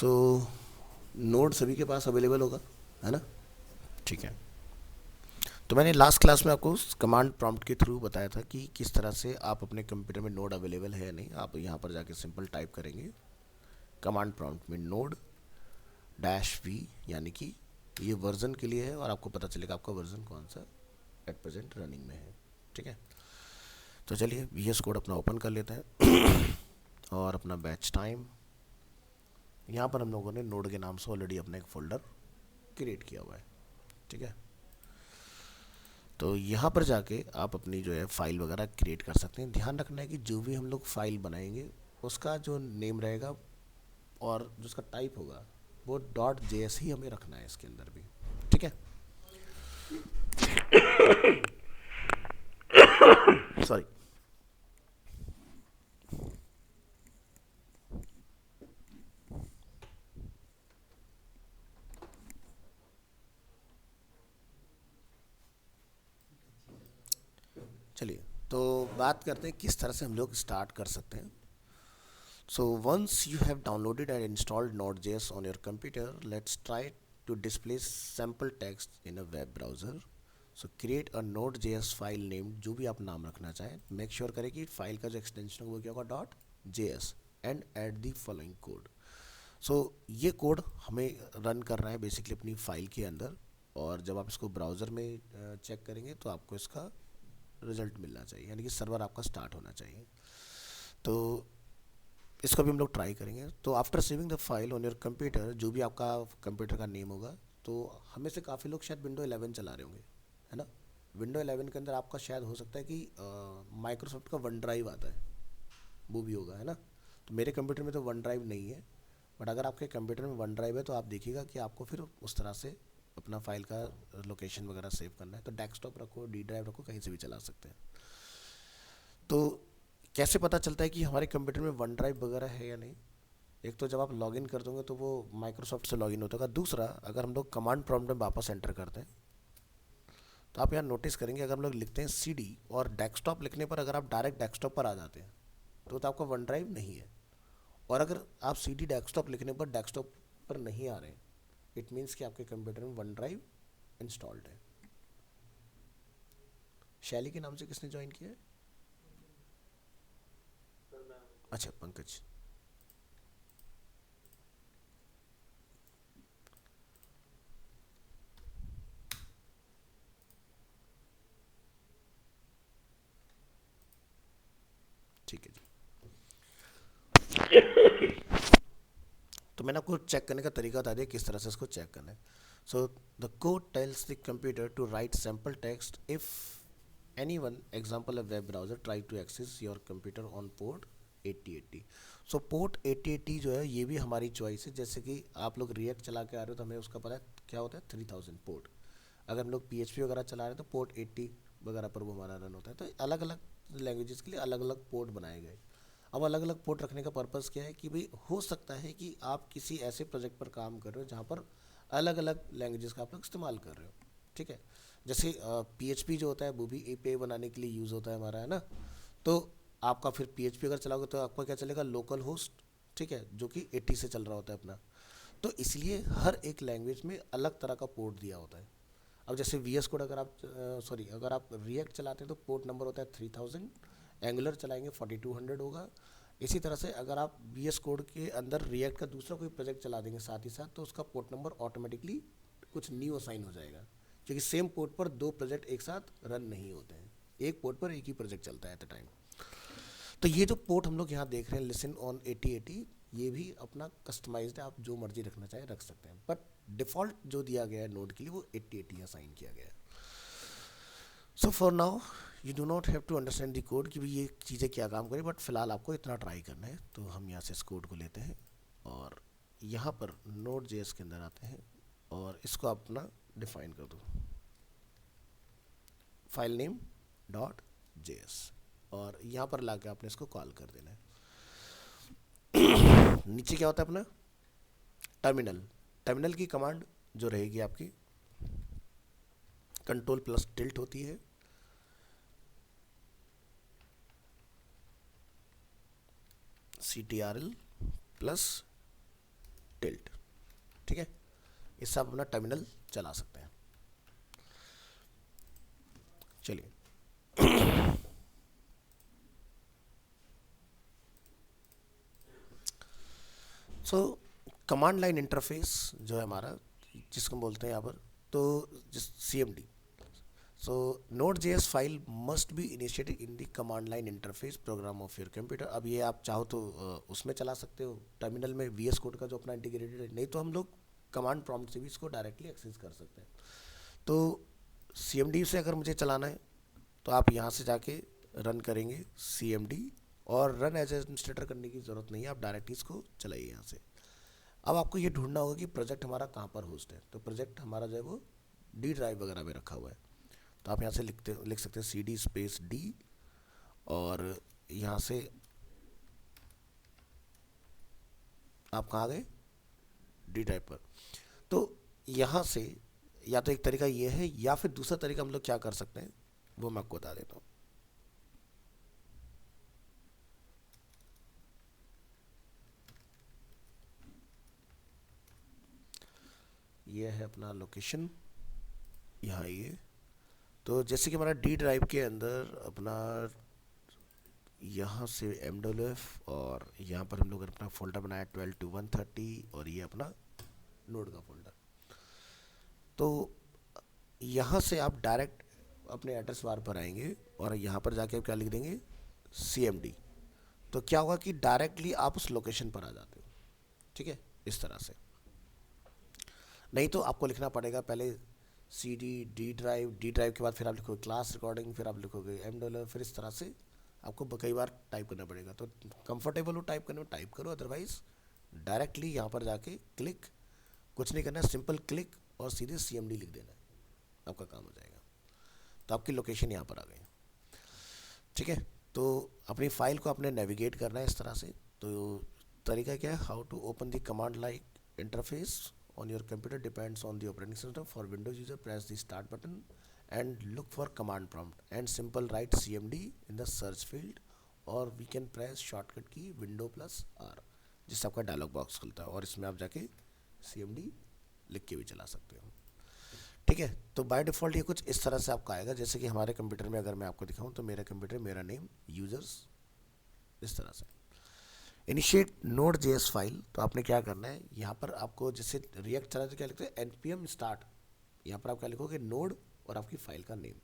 सो node सभी के पास available होगा, है ना? ठीक है। तो मैंने लास्ट क्लास में आपको कमांड प्रॉम्प्ट के थ्रू बताया था कि किस तरह से आप अपने कंप्यूटर में नोड अवेलेबल है या नहीं। आप यहाँ पर जाके सिंपल टाइप करेंगे कमांड प्रॉम्प्ट में नोड डैश वी, यानी कि ये वर्जन के लिए है और आपको पता चलेगा आपका वर्जन कौन सा एट प्रेजेंट रनिंग में है। ठीक है, तो चलिए वी एस कोड अपना ओपन कर लेते हैं और अपना बैच टाइम, यहाँ पर हम लोगों ने नोड के नाम से ऑलरेडी अपना एक फोल्डर क्रिएट किया हुआ है। ठीक है, तो यहाँ पर जाके आप अपनी जो है फाइल वगैरह क्रिएट कर सकते हैं। ध्यान रखना है कि जो भी हम लोग फाइल बनाएंगे उसका जो नेम रहेगा और जो उसका टाइप होगा वो डॉट जेएस ही हमें रखना है इसके अंदर भी। ठीक है, सॉरी। चलिए, तो बात करते हैं किस तरह से हम लोग स्टार्ट कर सकते हैं। So once you have downloaded and installed Node.js on your computer, let's try to display sample text in a web browser. So create a Node.js file name, जो भी आप नाम रखना चाहें, make sure करें कि फाइल का जो एक्सटेंशन होगा वो क्या होगा .js and add the following code. So ये कोड हमें रन करना है बेसिकली अपनी फाइल के अंदर, और जब आप इसको ब्राउज़र में चेक करेंगे तो आपको इसका रिजल्ट मिलना चाहिए, यानी कि सर्वर आपका स्टार्ट होना चाहिए। तो इसको भी हम लोग ट्राई करेंगे। तो after saving the file on your computer, जो भी आपका कंप्यूटर का नेम होगा, तो हमें से काफ़ी लोग शायद विंडो 11 चला रहे होंगे, है ना? विंडो 11 के अंदर आपका शायद हो सकता है कि माइक्रोसॉफ्ट का वन ड्राइव आता है, वो भी होगा, है ना? तो मेरे कंप्यूटर में तो वन ड्राइव नहीं है, बट अगर आपके कंप्यूटर में वन ड्राइव है तो आप देखिएगा कि आपको फिर उस तरह से अपना फाइल का लोकेशन वगैरह सेव करना है। तो डेस्कटॉप रखो, डी ड्राइव रखो, कहीं से भी चला सकते हैं। तो कैसे पता चलता है कि हमारे कंप्यूटर में वन ड्राइव वगैरह है या नहीं? एक तो जब आप लॉगिन कर दोगे तो वो माइक्रोसॉफ्ट से लॉगिन होता होगा। दूसरा, अगर हम लोग कमांड प्रॉम्प्ट में वापस एंटर करते हैं तो आप यहाँ नोटिस करेंगे, अगर हम लोग लिखते हैं CD और डेस्कटॉप लिखने पर अगर आप डायरेक्ट डेस्कटॉप पर आ जाते हैं तो आपका वन ड्राइव नहीं है। और अगर आप CD डेस्कटॉप लिखने पर डेस्कटॉप पर नहीं आ रहे हैं, इट मीन्स कि आपके कंप्यूटर में वन ड्राइव इंस्टॉल्ड है। शैली के नाम से किसने ज्वाइन किया है? अच्छा, पंकज। ठीक है जी। तो मैंने आपको चेक करने का तरीका बता दिया किस तरह से इसको चेक करना है। So the code tells the computer to write sample text if anyone example a web browser try to access your computer on port 8080। So port 8080 जो है ये भी हमारी चॉइस है। जैसे कि आप लोग रिएक्ट चला के आ रहे हो तो हमें उसका पता है क्या होता है, 3000 पोर्ट। अगर हम लोग PHP वगैरह चला रहे हैं तो पोर्ट 80 वगैरह पर वो हमारा रन होता है। तो अलग अलग लैंग्वेजेस के लिए अलग अलग पोर्ट बनाए गए। अब अलग अलग पोर्ट रखने का पर्पज़ क्या है कि भाई हो सकता है कि आप किसी ऐसे प्रोजेक्ट पर काम कर रहे हो जहाँ पर अलग अलग लैंग्वेजेस का आप लोग इस्तेमाल कर रहे हो। ठीक है, जैसे PHP जो होता है वो भी API बनाने के लिए यूज़ होता है हमारा, है ना? तो आपका फिर PHP अगर चलाओगे तो आपका क्या चलेगा, लोकल होस्ट। ठीक है, जो कि 80 से चल रहा होता है अपना। तो इसलिए हर एक लैंग्वेज में अलग तरह का पोर्ट दिया होता है। अब जैसे VS कोड अगर आप अगर आप रिएक्ट चलाते हैं तो पोर्ट नंबर होता है 3000, एंगुलर चलाएंगे 4200 होगा। इसी तरह से अगर आप VS कोड के अंदर रिएक्ट का दूसरा कोई प्रोजेक्ट चला देंगे साथ ही साथ तो उसका पोर्ट नंबर ऑटोमेटिकली कुछ न्यू असाइन हो जाएगा, क्योंकि सेम पोर्ट पर दो प्रोजेक्ट एक साथ रन नहीं होते हैं, एक पोर्ट पर एक ही प्रोजेक्ट चलता है एट द टाइम। तो ये जो पोर्ट हम लोग यहाँ देख रहे हैं लिसन ऑन 8080, ये भी अपना कस्टमाइज्ड है, आप जो मर्जी रखना चाहें रख सकते हैं, बट डिफ़ॉल्ट जो दिया गया है नोड के लिए वो 8080 असाइन किया गया है। So for now you do not have to understand the code कि भाई ये चीज़ें क्या काम करें, बट फिलहाल आपको इतना ट्राई करना है। तो हम यहाँ से इस कोड को लेते हैं और यहाँ पर Node.js के अंदर आते हैं और इसको अपना डिफाइन कर दो, फाइल नेम .js, और यहाँ पर लाके आपने इसको कॉल कर देना है। नीचे क्या होता है अपना टर्मिनल। टर्मिनल की कमांड जो रहेगी आपकी कंट्रोल प्लस टिल्ट होती है, CTRL प्लस टिल्ट, ठीक है। इससे आप अपना टर्मिनल चला सकते हैं। चलिए, सो कमांड लाइन इंटरफेस जो है हमारा, जिसको बोलते हैं यहाँ पर, तो जिस CMD, so Node.js file must be initiated in the command line interface program of your computer. अब ये आप चाहो तो उसमें चला सकते हो टर्मिनल में, VS कोड का जो अपना इंटीग्रेटेड है, नहीं तो हम लोग कमांड प्रॉम्प्ट से भी इसको डायरेक्टली एक्सेस कर सकते हैं। तो CMD से अगर मुझे चलाना है तो आप यहाँ से जाके रन करेंगे CMD, और रन एज एडमिनिस्ट्रेटर करने की ज़रूरत नहीं है, आप डायरेक्टली इसको चलाइए यहाँ से। अब आपको ये ढूंढना होगा कि प्रोजेक्ट हमारा कहाँ पर होस्ट है। तो प्रोजेक्ट हमारा जो है वो D ड्राइव वगैरह में रखा हुआ है। तो आप यहाँ से लिख सकते हैं CD स्पेस D, और यहाँ से आप कहाँ गए, D ड्राइव पर। तो यहाँ से या तो एक तरीका ये है, या फिर दूसरा तरीका हम लोग क्या कर सकते हैं वो मैं आपको बता देता हूँ। ये है अपना लोकेशन, यहाँ ये। तो जैसे कि हमारा D ड्राइव के अंदर अपना यहाँ से MWF, और यहाँ पर हम लोग अपना फोल्डर बनाया 12 to 130, और ये अपना नोड का फोल्डर। तो यहाँ से आप डायरेक्ट अपने एड्रेस बार पर आएंगे, और यहाँ पर जाके आप क्या लिख देंगे, CMD। तो क्या होगा कि डायरेक्टली आप उस लोकेशन पर आ जाते हो, ठीक है, इस तरह से। नहीं तो आपको लिखना पड़ेगा पहले CD D ड्राइव के बाद फिर आप लिखोगे क्लास रिकॉर्डिंग, फिर आप लिखोगे MWF, फिर इस तरह से आपको कई बार टाइप करना पड़ेगा। तो कंफर्टेबल हो टाइप करने में टाइप करो, अदरवाइज डायरेक्टली यहाँ पर जाके क्लिक, कुछ नहीं करना है, सिंपल क्लिक और सीधे CMD लिख देना है, आपका काम हो जाएगा। तो आपकी लोकेशन यहाँ पर आ गई, ठीक है। तो अपनी फाइल को आपने नेविगेट करना है इस तरह से। तो तरीका क्या है, how to open the command line interface on your computer depends on the operating system. For Windows user, press the start button and look for command prompt and simple write CMD in the search field, or we can press shortcut key window plus R, जिससे आपका dialogue box खुलता है, और इसमें आप जाके CMD लिख के भी चला सकते हो, ठीक है। तो बाय डिफ़ॉल्ट ये कुछ इस तरह से आपका आएगा। जैसे कि हमारे कंप्यूटर में अगर मैं आपको दिखाऊं, तो मेरा कंप्यूटर, मेरा नेम, यूजर्स, इस तरह से। इनिशिएट Node.js फाइल, तो आपने क्या करना है, यहाँ पर आपको जैसे रिएक्ट चला तो क्या लिखते हैं, npm start, यहाँ पर आप क्या लिखोगे, नोड और आपकी फाइल का नेम,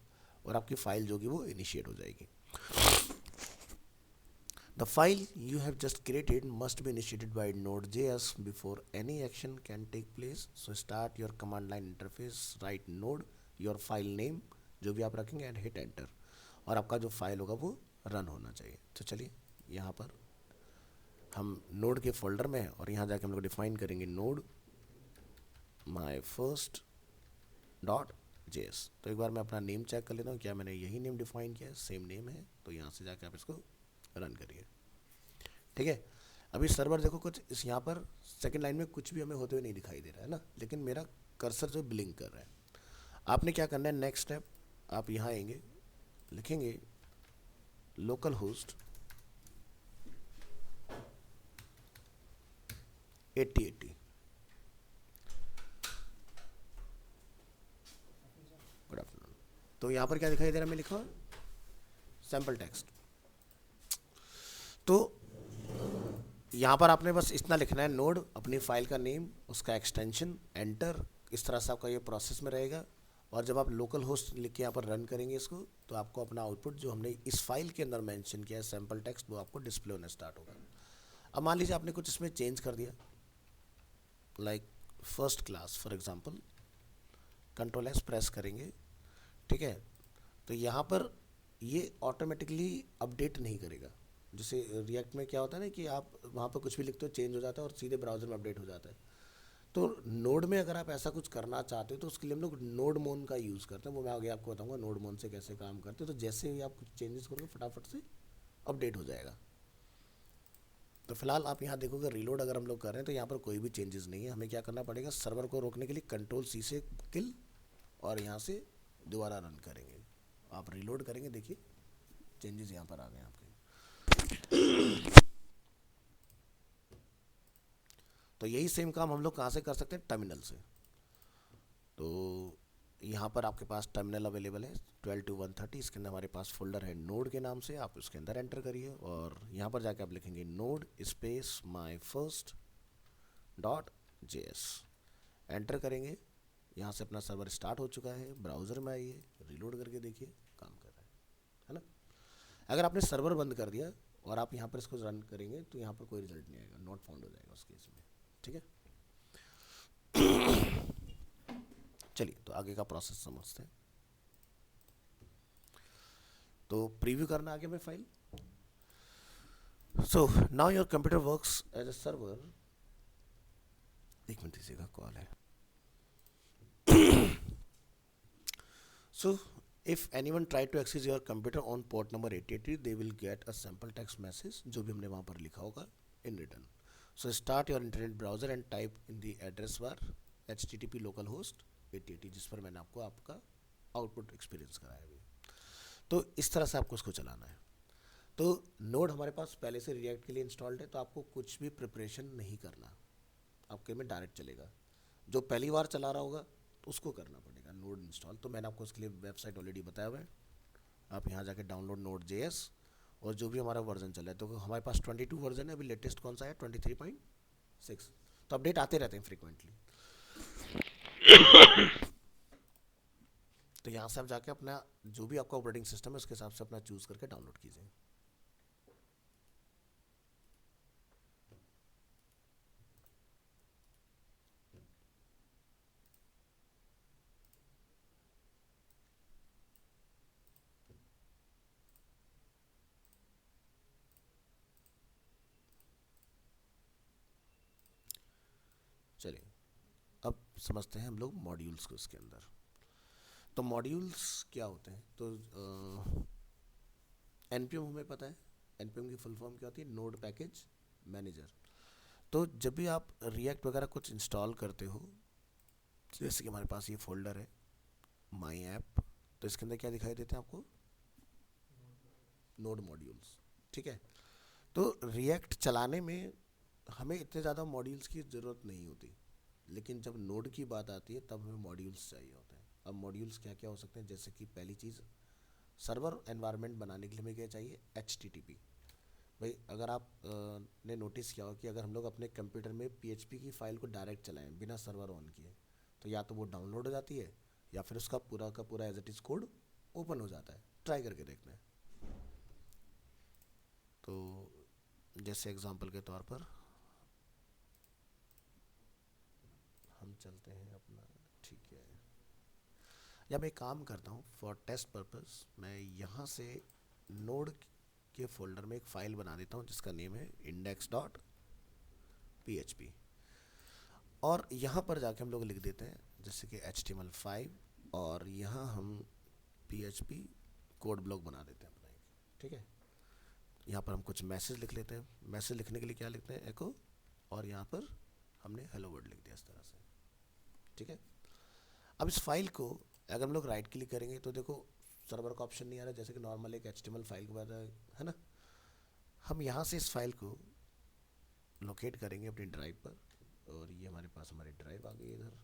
और आपकी फाइल जो कि वो इनिशिएट हो जाएगी। The file you have just created must be initiated by Node.js before any action can take place. So start your command line interface, write node, your file name जो भी आप रखेंगे, एंड हिट एंटर, और आपका जो file होगा वो run होना चाहिए। तो चलिए, यहाँ पर हम नोड के फोल्डर में हैं, और यहाँ जाके हम लोग डिफाइन करेंगे node my first dot JS। तो एक बार मैं अपना नेम चेक कर लेता हूँ, क्या मैंने यही नेम डिफाइन किया है, सेम नेम है। तो यहाँ से जाके आप इसको रन करिए, ठीक है। अभी सर्वर देखो, कुछ इस यहाँ पर सेकंड लाइन में कुछ भी हमें होते हुए नहीं दिखाई दे रहा है ना, लेकिन मेरा कर्सर जो ब्लिंक कर रहा है। आपने क्या करना है, नेक्स्ट स्टेप, आप यहाँ आएंगे, लिखेंगे लोकल होस्ट 8080। Good afternoon. तो यहाँ पर क्या दिखाई दे रहा है, मैं लिखा सैम्पल टेक्स्ट। तो यहाँ पर आपने बस इतना लिखना है, नोड, अपनी फाइल का नेम, उसका एक्सटेंशन, एंटर। इस तरह से आपका ये प्रोसेस में रहेगा, और जब आप लोकल होस्ट लिख के यहाँ पर रन करेंगे इसको, तो आपको अपना आउटपुट जो हमने इस फाइल के अंदर मेंशन किया है, सैम्पल टेक्स्ट, वो आपको डिस्प्ले होना स्टार्ट होगा। अब मान लीजिए आपने कुछ इसमें चेंज कर दिया, like first class for example, control S press करेंगे, ठीक है। तो यहाँ पर ये ऑटोमेटिकली अपडेट नहीं करेगा। जैसे रिएक्ट में क्या होता है ना कि आप वहाँ पर कुछ भी लिखते हो, चेंज हो जाता है और सीधे ब्राउज़र में अपडेट हो जाता है। तो नोड में अगर आप ऐसा कुछ करना चाहते हो, तो उसके लिए हम लोग नोड मोन का यूज़ करते हैं, वो मैं आगे आपको बताऊँगा नोड मोन से कैसे काम करते हैं। तो जैसे ही आप कुछ चेंजेस करोगे, फटाफट से अपडेट हो जाएगा। तो फिलहाल आप यहाँ देखोगे, रीलोड अगर हम लोग कर रहे हैं तो यहाँ पर कोई भी चेंजेस नहीं है। हमें क्या करना पड़ेगा, सर्वर को रोकने के लिए कंट्रोल C से किल, और यहाँ से दोबारा रन करेंगे। आप रीलोड करेंगे, देखिए चेंजेस यहाँ पर आ गए आपके। तो यही सेम काम हम लोग कहाँ से कर सकते हैं, टर्मिनल से। तो यहाँ पर आपके पास टर्मिनल अवेलेबल है 12 to 130, इसके अंदर हमारे पास फोल्डर है नोड के नाम से, आप उसके अंदर एंटर करिए और यहाँ पर जाके आप लिखेंगे node space my first dot JS, enter करेंगे। यहाँ से अपना सर्वर स्टार्ट हो चुका है, ब्राउज़र में आइए, रीलोड करके देखिए काम कर रहा है ना। अगर आपने सर्वर बंद कर दिया और आप यहाँ पर इसको रन करेंगे तो यहाँ पर कोई रिजल्ट नहीं आएगा, नॉट फाउंड हो जाएगा उस केस में, ठीक है। चलिए तो आगे का प्रोसेस समझते हैं। तो प्रीव्यू करना आगे में file. So now your computer works as a server. एक मिनट दीजिएगा, कॉल है। So if anyone try to access your computer on port number 880, they will get a sample text message जो भी हमने वहाँ पर लिखा होगा in return. So start your internet browser and type in the address bar http localhost 8080, जिस पर मैंने आपको आपका आउटपुट एक्सपीरियंस कराया अभी। तो इस तरह से आपको उसको चलाना है। तो नोड हमारे पास पहले से रिएक्ट के लिए इंस्टॉल्ड है, तो आपको कुछ भी प्रिपरेशन नहीं करना, आपके में डायरेक्ट चलेगा। जो पहली बार चला रहा होगा तो उसको करना पड़ेगा नोड इंस्टॉल। तो मैंने आपको उसके लिए वेबसाइट ऑलरेडी बताया हुआ है, आप यहाँ जाके डाउनलोड Node.js और जो भी हमारा वर्जन चल रहा है, तो हमारे पास 22 वर्जन है, अभी लेटेस्ट कौन सा है 23.6, तो अपडेट आते रहते हैं फ्रिक्वेंटली। तो यहाँ से आप जाके अपना जो भी आपका ऑपरेटिंग सिस्टम है उसके हिसाब से अपना चूज करके डाउनलोड कीजिए। चलिए अब समझते हैं हम लोग मॉड्यूल्स को इसके अंदर। तो मॉड्यूल्स क्या होते हैं, तो एनपीएम हमें पता है, एनपीएम की फुल फॉर्म क्या होती है, नोड पैकेज मैनेजर। तो जब भी आप रिएक्ट वगैरह कुछ इंस्टॉल करते हो, जैसे कि हमारे पास ये फोल्डर है माई ऐप, तो इसके अंदर क्या दिखाई देते हैं आपको, नोड मॉड्यूल्स, ठीक है। तो रिएक्ट चलाने में हमें इतने ज़्यादा मॉड्यूल्स की ज़रूरत नहीं होती, लेकिन जब नोड की बात आती है तब हमें मॉड्यूल्स चाहिए होते हैं। अब मॉड्यूल्स क्या क्या हो सकते हैं, जैसे कि पहली चीज़, सर्वर एनवायरनमेंट बनाने के लिए हमें क्या चाहिए, HTTP। भाई अगर आप ने नोटिस किया हो कि अगर हम लोग अपने कंप्यूटर में PHP की फ़ाइल को डायरेक्ट चलाएं बिना सर्वर ऑन किए, तो या तो वो डाउनलोड हो जाती है या फिर उसका पूरा का पूरा as it is code open हो जाता है। ट्राई करके देखना है। तो जैसे एग्जांपल के तौर पर हम चलते हैं अपना, ठीक है, या मैं एक काम करता हूँ फॉर टेस्ट पर्पस, मैं यहाँ से नोड के फोल्डर में एक फ़ाइल बना देता हूँ जिसका नेम है index.php, और यहाँ पर जाके हम लोग लिख देते हैं जैसे कि HTML5, और यहाँ हम PHP कोड ब्लॉक बना देते हैं अपना, ठीक है। यहाँ पर हम कुछ मैसेज लिख लेते हैं, मैसेज लिखने के लिए क्या लिखते हैं, एको, और यहाँ पर हमने हेलो वर्ल्ड लिख दिया इस तरह से, ठीक है। अब इस फाइल को अगर हम लोग राइट क्लिक करेंगे तो देखो सर्वर का ऑप्शन नहीं आ रहा, जैसे कि नॉर्मल एक HTML फाइल के बाद है ना। हम यहाँ से इस फाइल को लोकेट करेंगे अपनी ड्राइव पर, और ये हमारे पास हमारी ड्राइव आ गई इधर,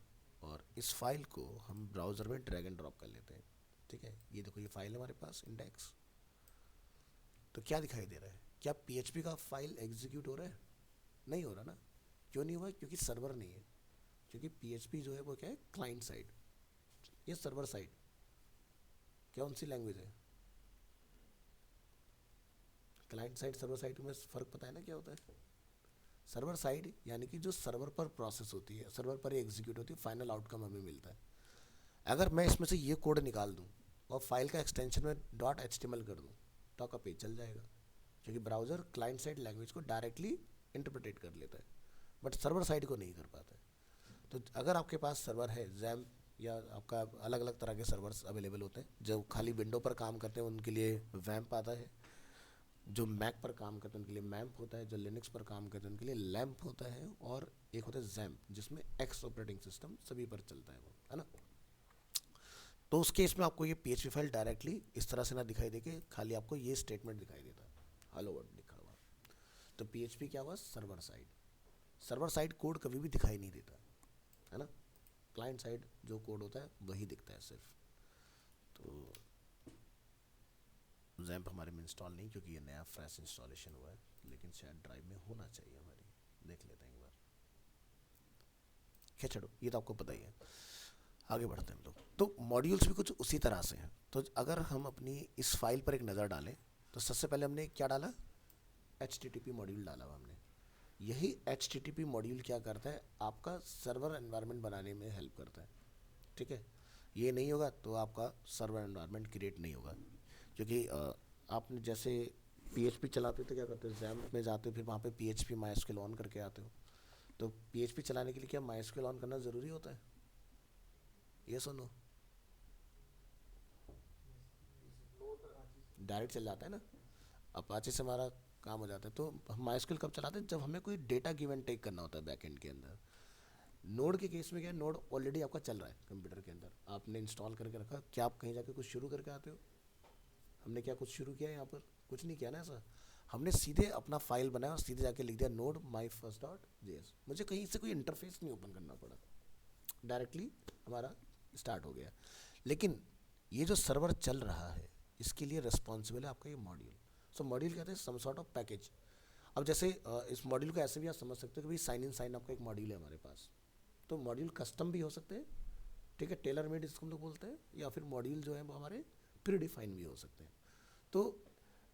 और इस फाइल को हम ब्राउज़र में ड्रैग एंड ड्रॉप कर लेते हैं, ठीक है। ये देखो ये फाइल है हमारे पास इंडेक्स। तो क्या दिखाई दे रहा है, क्या PHP का फाइल एग्जीक्यूट हो रहा है, नहीं हो रहा ना। क्यों नहीं हुआ, क्योंकि सर्वर नहीं है, क्योंकि PHP जो है वो क्या है, क्लाइंट साइड, ये सर्वर साइड। क्या कौन सी लैंग्वेज है, क्लाइंट साइड सर्वर साइड में फ़र्क पता है ना क्या होता है। सर्वर साइड यानी कि जो सर्वर पर प्रोसेस होती है, सर्वर पर एग्जीक्यूट होती है, फाइनल आउटकम हमें मिलता है। अगर मैं इसमें से ये कोड निकाल दूँ और फाइल का एक्सटेंशन में .html कर दूँ तो आपका पेज चल जाएगा, क्योंकि ब्राउज़र क्लाइंट साइड लैंग्वेज को डायरेक्टली इंटरप्रेटेट कर लेता है, बट सर्वर साइड को नहीं कर पाता है। तो अगर आपके पास सर्वर है जैम, या आपका अलग अलग तरह के सर्वर्स अवेलेबल होते हैं, जो खाली विंडो पर काम करते हैं उनके लिए वैम्प आता है, जो मैक पर काम करते हैं उनके लिए मैम्प होता है, जो लिनक्स पर काम करते हैं उनके लिए लैम्प होता है, और एक होता है जैम्प जिसमें एक्स ऑपरेटिंग सिस्टम सभी पर चलता है वो, है ना। तो उस केस में आपको ये PHP फाइल डायरेक्टली इस तरह से ना दिखाई दे के खाली आपको ये स्टेटमेंट दिखाई देता है, हेलो वर्ल्ड लिखा हुआ। तो PHP क्या हुआ, server side. Server side code कभी भी दिखाई नहीं देता है ना, क्लाइंट साइड जो कोड होता है वही दिखता है सिर्फ। तो जैम्प हमारे में इंस्टॉल नहीं, क्योंकि ये नया फ्रेश इंस्टॉलेशन हुआ है, लेकिन शायद ड्राइव में होना चाहिए हमारी, देख लेते हैं एक बार। क्या छोड़ो, ये तो आपको पता ही है। आगे बढ़ते हैं हम लोग। तो मॉड्यूल्स भी कुछ उसी तरह से हैं। तो अगर हम अपनी इस फाइल पर एक नज़र डालें तो सबसे पहले हमने क्या डाला, HTTP मॉड्यूल डाला हुआ हमने। यही HTTP मॉड्यूल क्या करता है, आपका सर्वर एनवायरनमेंट बनाने में हेल्प करता है। ठीक है, ये नहीं होगा तो आपका सर्वर एनवायरनमेंट क्रिएट नहीं होगा। क्योंकि आपने जैसे PHP चलाते हो तो क्या करते हो, XAMPP में जाते हो, फिर वहाँ पे PHP MySQL ऑन करके आते हो। तो PHP चलाने के लिए क्या MySQL ऑन करना ज़रूरी होता है? ये सुनो, डायरेक्ट चल जाता है ना, अपाचे से हमारा काम हो जाता है। तो हम MySQL कब चलाते हैं, जब हमें कोई डेटा गिव एंड टेक करना होता है बैकएंड के अंदर। नोड के केस में क्या है, नोड ऑलरेडी आपका चल रहा है कंप्यूटर के अंदर, आपने इंस्टॉल करके रखा। क्या आप कहीं जाके कुछ शुरू करके आते हो? हमने क्या कुछ शुरू किया यहाँ पर? कुछ नहीं किया ना ऐसा। हमने सीधे अपना फाइल बनाया और सीधे जाके लिख दिया node my first dot JS. मुझे कहीं से कोई इंटरफेस नहीं ओपन करना पड़ा, डायरेक्टली हमारा स्टार्ट हो गया। लेकिन ये जो सर्वर चल रहा है इसके लिए रिस्पॉन्सिबल है आपका ये मॉड्यूल। सो मॉड्यूल कहते हैं सम सॉर्ट ऑफ पैकेज। अब जैसे इस मॉड्यूल को ऐसे भी आप समझ सकते हो कि भाई साइन इन साइन आपका एक मॉड्यूल है हमारे पास। तो मॉड्यूल कस्टम भी हो सकते हैं, ठीक है, टेलर मेड इसको हम लोग बोलते हैं, या फिर मॉड्यूल जो है वो हमारे प्री डिफाइन भी हो सकते हैं। तो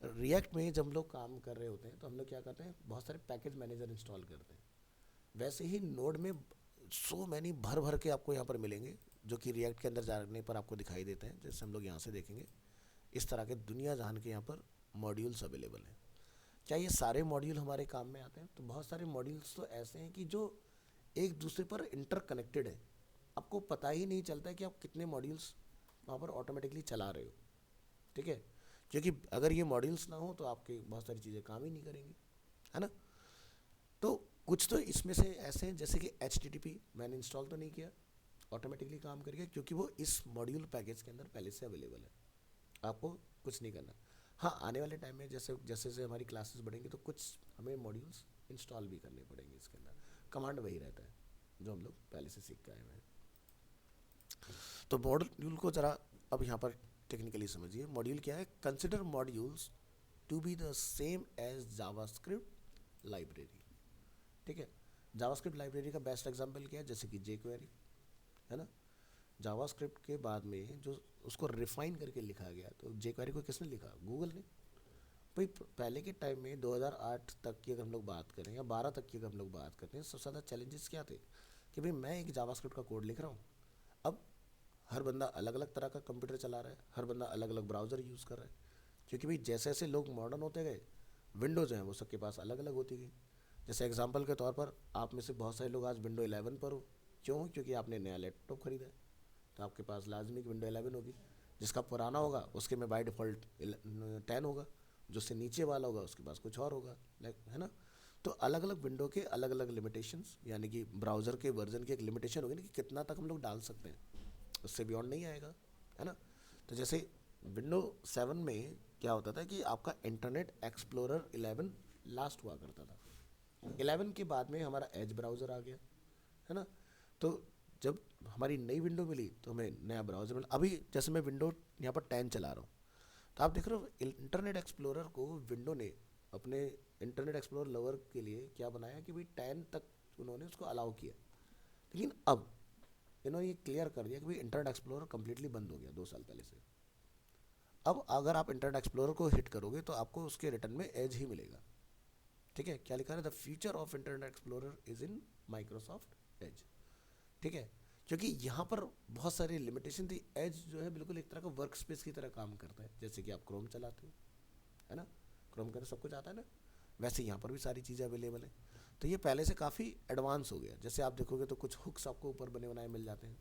रिएक्ट में जब हम लोग काम कर रहे होते हैं तो हम लोग क्या करते हैं, बहुत सारे पैकेज मैनेजर इंस्टॉल करते हैं। वैसे ही नोड में सो मैनी भर भर के आपको यहाँ पर मिलेंगे, जो कि रिएक्ट के अंदर जाने पर आपको दिखाई देते हैं, जैसे हम लोग यहाँ से देखेंगे। इस तरह के दुनिया जहान के यहाँ पर मॉड्यूल्स अवेलेबल हैं। क्या ये सारे मॉड्यूल हमारे काम में आते हैं? तो बहुत सारे मॉड्यूल्स तो ऐसे हैं कि जो एक दूसरे पर इंटरकनेक्टेड है, आपको पता ही नहीं चलता है कि आप कितने मॉड्यूल्स वहाँ पर ऑटोमेटिकली चला रहे हो। ठीक है, क्योंकि अगर ये मॉड्यूल्स ना हो तो आपकी बहुत सारी चीज़ें काम ही नहीं करेंगी, है ना। तो कुछ तो इसमें से ऐसे हैं, जैसे कि HTTP मैंने इंस्टॉल तो नहीं किया, ऑटोमेटिकली काम करेगा क्योंकि वो इस मॉड्यूल पैकेज के अंदर पहले से अवेलेबल है, आपको कुछ नहीं करना। हाँ, आने वाले टाइम में जैसे जैसे जैसे हमारी क्लासेस बढ़ेंगी तो कुछ हमें मॉड्यूल्स इंस्टॉल भी करने पड़ेंगे इसके अंदर। कमांड वही रहता है जो हम लोग पहले से सीख के आए हुए हैं। तो मॉड्यूल को ज़रा अब यहाँ पर टेक्निकली समझिए। मॉड्यूल क्या है? Consider modules to be the same as JavaScript library. ठीक है, जावास्क्रिप्ट लाइब्रेरी का बेस्ट एग्जांपल क्या है? जैसे कि jQuery, है ना। जावास्क्रिप्ट के बाद में जो उसको रिफाइन करके लिखा गया, तो jQuery को किसने लिखा? गूगल ने। भाई पहले के टाइम में 2008 तक की अगर हम लोग बात करें या 12 तक की अगर हम लोग बात करते हैं, सबसे ज़्यादा चैलेंजेस क्या थे कि भाई मैं एक जावास्क्रिप्ट का कोड लिख रहा हूँ। अब हर बंदा अलग अलग तरह का कंप्यूटर चला रहा है, हर बंदा अलग अलग ब्राउज़र यूज़ कर रहा है, क्योंकि भाई जैसे जैसे लोग मॉडर्न होते गए, विंडोज़ हैं वो सबके पास अलग अलग होती गई। जैसे एग्जांपल के तौर पर आप में से बहुत सारे लोग आज विंडो 11 पर हो। क्यों? क्योंकि आपने नया लैपटॉप खरीदा है, तो आपके पास लाजमी विंडो 11 होगी। जिसका पुराना होगा उसके में बाय डिफ़ॉल्ट 10 होगा, जो उससे नीचे वाला होगा उसके पास कुछ और होगा, लाइक, है ना। तो अलग अलग विंडो के अलग अलग लिमिटेशंस, यानी कि ब्राउज़र के वर्जन की एक लिमिटेशन होगी ना, कि कितना तक हम लोग डाल सकते हैं, उससे बियॉन्ड नहीं आएगा, है ना। तो जैसे विंडो 7 में क्या होता था कि आपका इंटरनेट एक्सप्लोरर 11 लास्ट हुआ करता था। 11 के बाद में हमारा एज ब्राउज़र आ गया, है ना। तो जब हमारी नई विंडो मिली तो हमें नया ब्राउज़र मिला। अभी जैसे मैं विंडो यहाँ पर 10 चला रहा हूँ, तो आप देख रहे हो इंटरनेट एक्सप्लोरर को विंडो ने अपने इंटरनेट एक्सप्लोरर लवर के लिए क्या बनाया कि भाई 10 तक उन्होंने उसको अलाउ किया। लेकिन अब इन्होंने ये क्लियर कर दिया कि भाई इंटरनेट एक्सप्लोरर कम्प्लीटली बंद हो गया 2 साल पहले से। अब अगर आप इंटरनेट एक्सप्लोरर को हिट करोगे तो आपको उसके रिटर्न में एज ही मिलेगा। ठीक है, क्या लिखा है? The future of internet explorer is in Microsoft Edge. ठीक है, क्योंकि यहाँ पर बहुत सारी लिमिटेशन थी। एज जो है बिल्कुल एक तरह का वर्क स्पेस की तरह काम करता है, जैसे कि आप क्रोम चलाते हो, है ना, क्रोम के अंदर सब कुछ आता है ना, वैसे यहाँ पर भी सारी चीज़ें अवेलेबल हैं। तो ये पहले से काफ़ी एडवांस हो गया। जैसे आप देखोगे तो कुछ हुक्स आपको ऊपर बने बनाए मिल जाते हैं,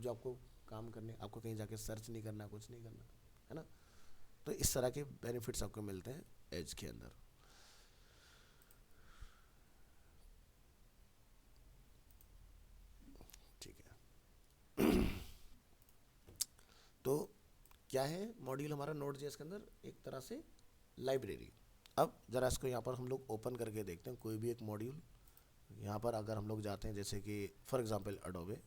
जो आपको काम करने, आपको कहीं जाके सर्च नहीं करना, कुछ नहीं करना, है ना। तो इस तरह के बेनिफिट्स आपको मिलते हैं एज के अंदर। ठीक है, तो क्या है मॉड्यूल हमारा नोड जेएस के अंदर? एक तरह से लाइब्रेरी। अब ज़रा इसको यहाँ पर हम लोग ओपन करके देखते हैं, कोई भी एक मॉड्यूल यहाँ पर अगर हम लोग जाते हैं जैसे कि फॉर एग्जांपल अडोबे,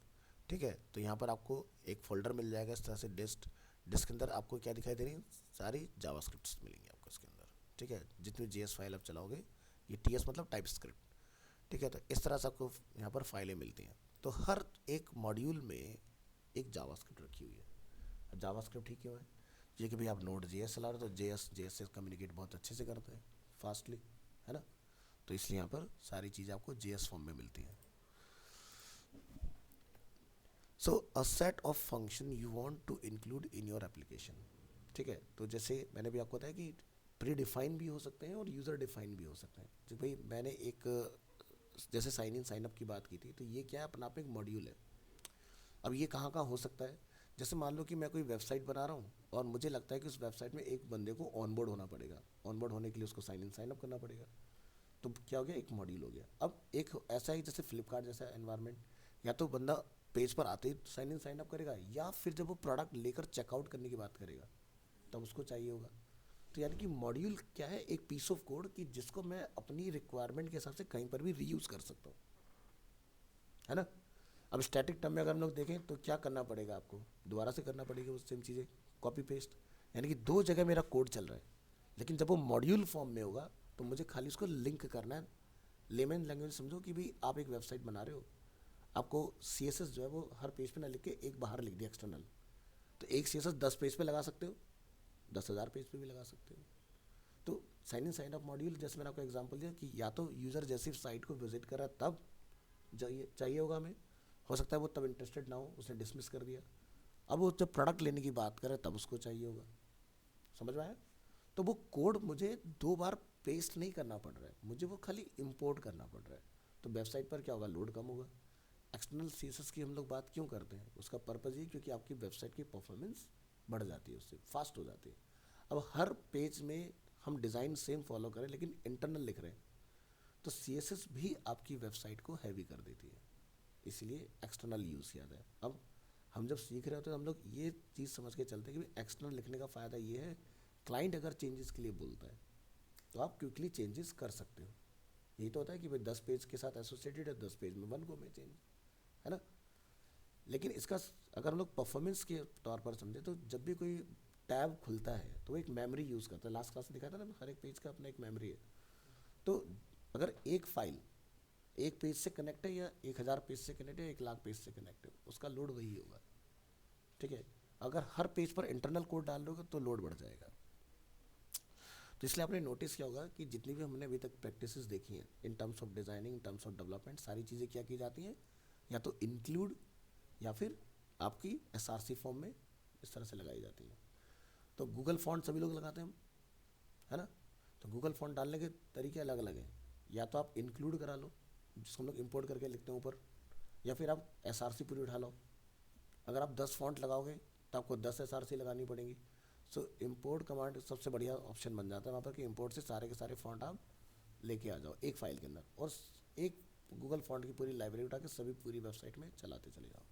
ठीक है, तो यहाँ पर आपको एक फोल्डर मिल जाएगा इस तरह से, डिस्ट डिस्क के अंदर आपको क्या दिखाई दे रही है, सारी जावास्क्रिप्ट्स मिलेंगी आपको इसके अंदर, ठीक है, जितनी जेएस फाइल आप चलाओगे, ये टीएस मतलब टाइप स्क्रिप्ट, ठीक है, तो इस तरह से आपको यहाँ पर फाइलें मिलती हैं। तो हर एक मॉड्यूल में एक जावास्क्रिप्ट रखी हुई है। जावास्क्रिप्ट ही क्यों है, ये कि भाई आप नोड जेएस चला रहे हो तो जेएस से कम्युनिकेट बहुत अच्छे से करते हैं, फास्टली, है ना, तो इसलिए यहाँ पर सारी चीज़ें आपको जेएस फॉर्म में मिलती हैं। So a set of function you want to include in your application, ठीक है, तो जैसे मैंने भी आपको बताया कि प्री डिफाइन भी हो सकते हैं और यूज़र डिफाइन भी हो सकते हैं। जो भाई मैंने एक जैसे साइन इन साइन अप की बात की थी, तो ये क्या है, अपना आप एक मॉड्यूल है। अब ये कहाँ कहाँ हो सकता है, जैसे मान लो कि मैं कोई वेबसाइट बना रहा हूँ और मुझे लगता है कि उस वेबसाइट में एक बंदे को ऑनबोर्ड होना पड़ेगा, ऑनबोर्ड होने के लिए उसको साइन इन साइन अप करना पड़ेगा, तो क्या हो गया, एक मॉड्यूल हो गया। अब एक ऐसा ही जैसे फ्लिपकार्ट जैसा एनवायरनमेंट, या तो बंदा पेज पर आते ही साइन इन साइन अप करेगा, या फिर जब वो प्रोडक्ट लेकर चेकआउट करने की बात करेगा तब उसको चाहिए होगा। तो यानी कि मॉड्यूल क्या है, एक पीस ऑफ कोड कि जिसको मैं अपनी रिक्वायरमेंट के हिसाब से कहीं पर भी रीयूज़ कर सकता हूँ, है ना। अब स्टैटिक टर्म में अगर हम लोग देखें तो क्या करना पड़ेगा, आपको दोबारा से करना पड़ेगा वो सेम चीज़ें, कॉपी पेस्ट, यानी कि दो जगह मेरा कोड चल रहा है। लेकिन जब वो मॉड्यूल फॉर्म में होगा तो मुझे खाली उसको लिंक करना है। लेमन लैंग्वेज समझो कि भाई आप एक वेबसाइट बना रहे हो, आपको सी एस एस जो है वो हर पेज पे ना लिख के एक बाहर लिख दिया एक्सटर्नल, तो एक सी एस एस 10 पेज पे लगा सकते हो, 10,000 पेज पे भी लगा सकते हो। तो sign in sign up module जैसे मैंने आपको एग्जांपल दिया कि या तो यूज़र जैसी साइट को विजिट कर रहा है तब चाहिए होगा हमें, हो सकता है वो तब इंटरेस्टेड ना हो, उसने डिसमिस कर दिया, अब वो जब प्रोडक्ट लेने की बात करे तब उसको चाहिए होगा। समझ में आया। तो वो कोड मुझे दो बार पेस्ट नहीं करना पड़ रहा है, मुझे वो खाली इंपोर्ट करना पड़ रहा है। तो वेबसाइट पर क्या होगा, लोड कम होगा। एक्सटर्नल सीएसएस की हम लोग बात क्यों करते हैं, उसका पर्पज़ ये क्योंकि आपकी वेबसाइट की परफॉर्मेंस बढ़ जाती है, उससे फास्ट हो जाती है। अब हर पेज में हम डिज़ाइन सेम फॉलो करें लेकिन इंटरनल लिख रहे हैं, तो सीएसएस भी आपकी वेबसाइट को हैवी कर देती है, इसलिए एक्सटर्नल यूज़ किया जाए। अब हम जब सीख रहे होते हैं हम लोग ये चीज़ समझ के चलते हैं कि एक्सटर्नल लिखने का फ़ायदा ये है, क्लाइंट अगर चेंजेस के लिए बोलता है तो आप क्विकली चेंजेस कर सकते हो। यही तो होता है कि भाई 10 पेज के साथ एसोसिएटेड है, 10 पेज में 1 गो में चेंज, है ना। लेकिन इसका अगर हम लोग परफॉर्मेंस के तौर पर समझे तो जब भी कोई टैब खुलता है तो वो एक मेमोरी यूज़ करता है। लास्ट क्लास में दिखाया था ना, हर एक पेज का अपना एक मेमोरी है। तो अगर एक फाइल एक पेज से कनेक्ट है या 1,000 पेज से कनेक्ट है, 1,00,000 पेज से कनेक्ट है, उसका लोड वही होगा, ठीक है। अगर हर पेज पर इंटरनल कोड डाल लोगे तो लोड बढ़ जाएगा। तो इसलिए आपने नोटिस किया होगा कि जितनी भी हमने अभी तक प्रैक्टिसेस देखी हैं in terms of designing, in terms of development, सारी चीज़ें क्या की जाती हैं, या तो इंक्लूड या फिर आपकी एसआरसी फॉर्म में इस तरह से लगाई जाती हैं। तो गूगल फॉन्ट सभी लोग लगाते हैं हम, है ना। तो गूगल फॉन्ट डालने के तरीके अलग अलग हैं, या तो आप इंक्लूड करा लो जिसको हम लोग इम्पोर्ट करके लिखते हैं ऊपर, या फिर आप एसआरसी पूरी उठा लो। अगर आप 10 फॉन्ट लगाओगे तो आपको 10 एसआरसी लगानी पड़ेंगी। सो इम्पोर्ट कमांड सबसे बढ़िया ऑप्शन बन जाता है वहाँ पर कि इम्पोर्ट से सारे के सारे फॉन्ट आप लेके आ जाओ एक फाइल के अंदर, और एक गूगल फॉन्ट की पूरी लाइब्रेरी उठा के सभी पूरी वेबसाइट में चलाते चले जाओ।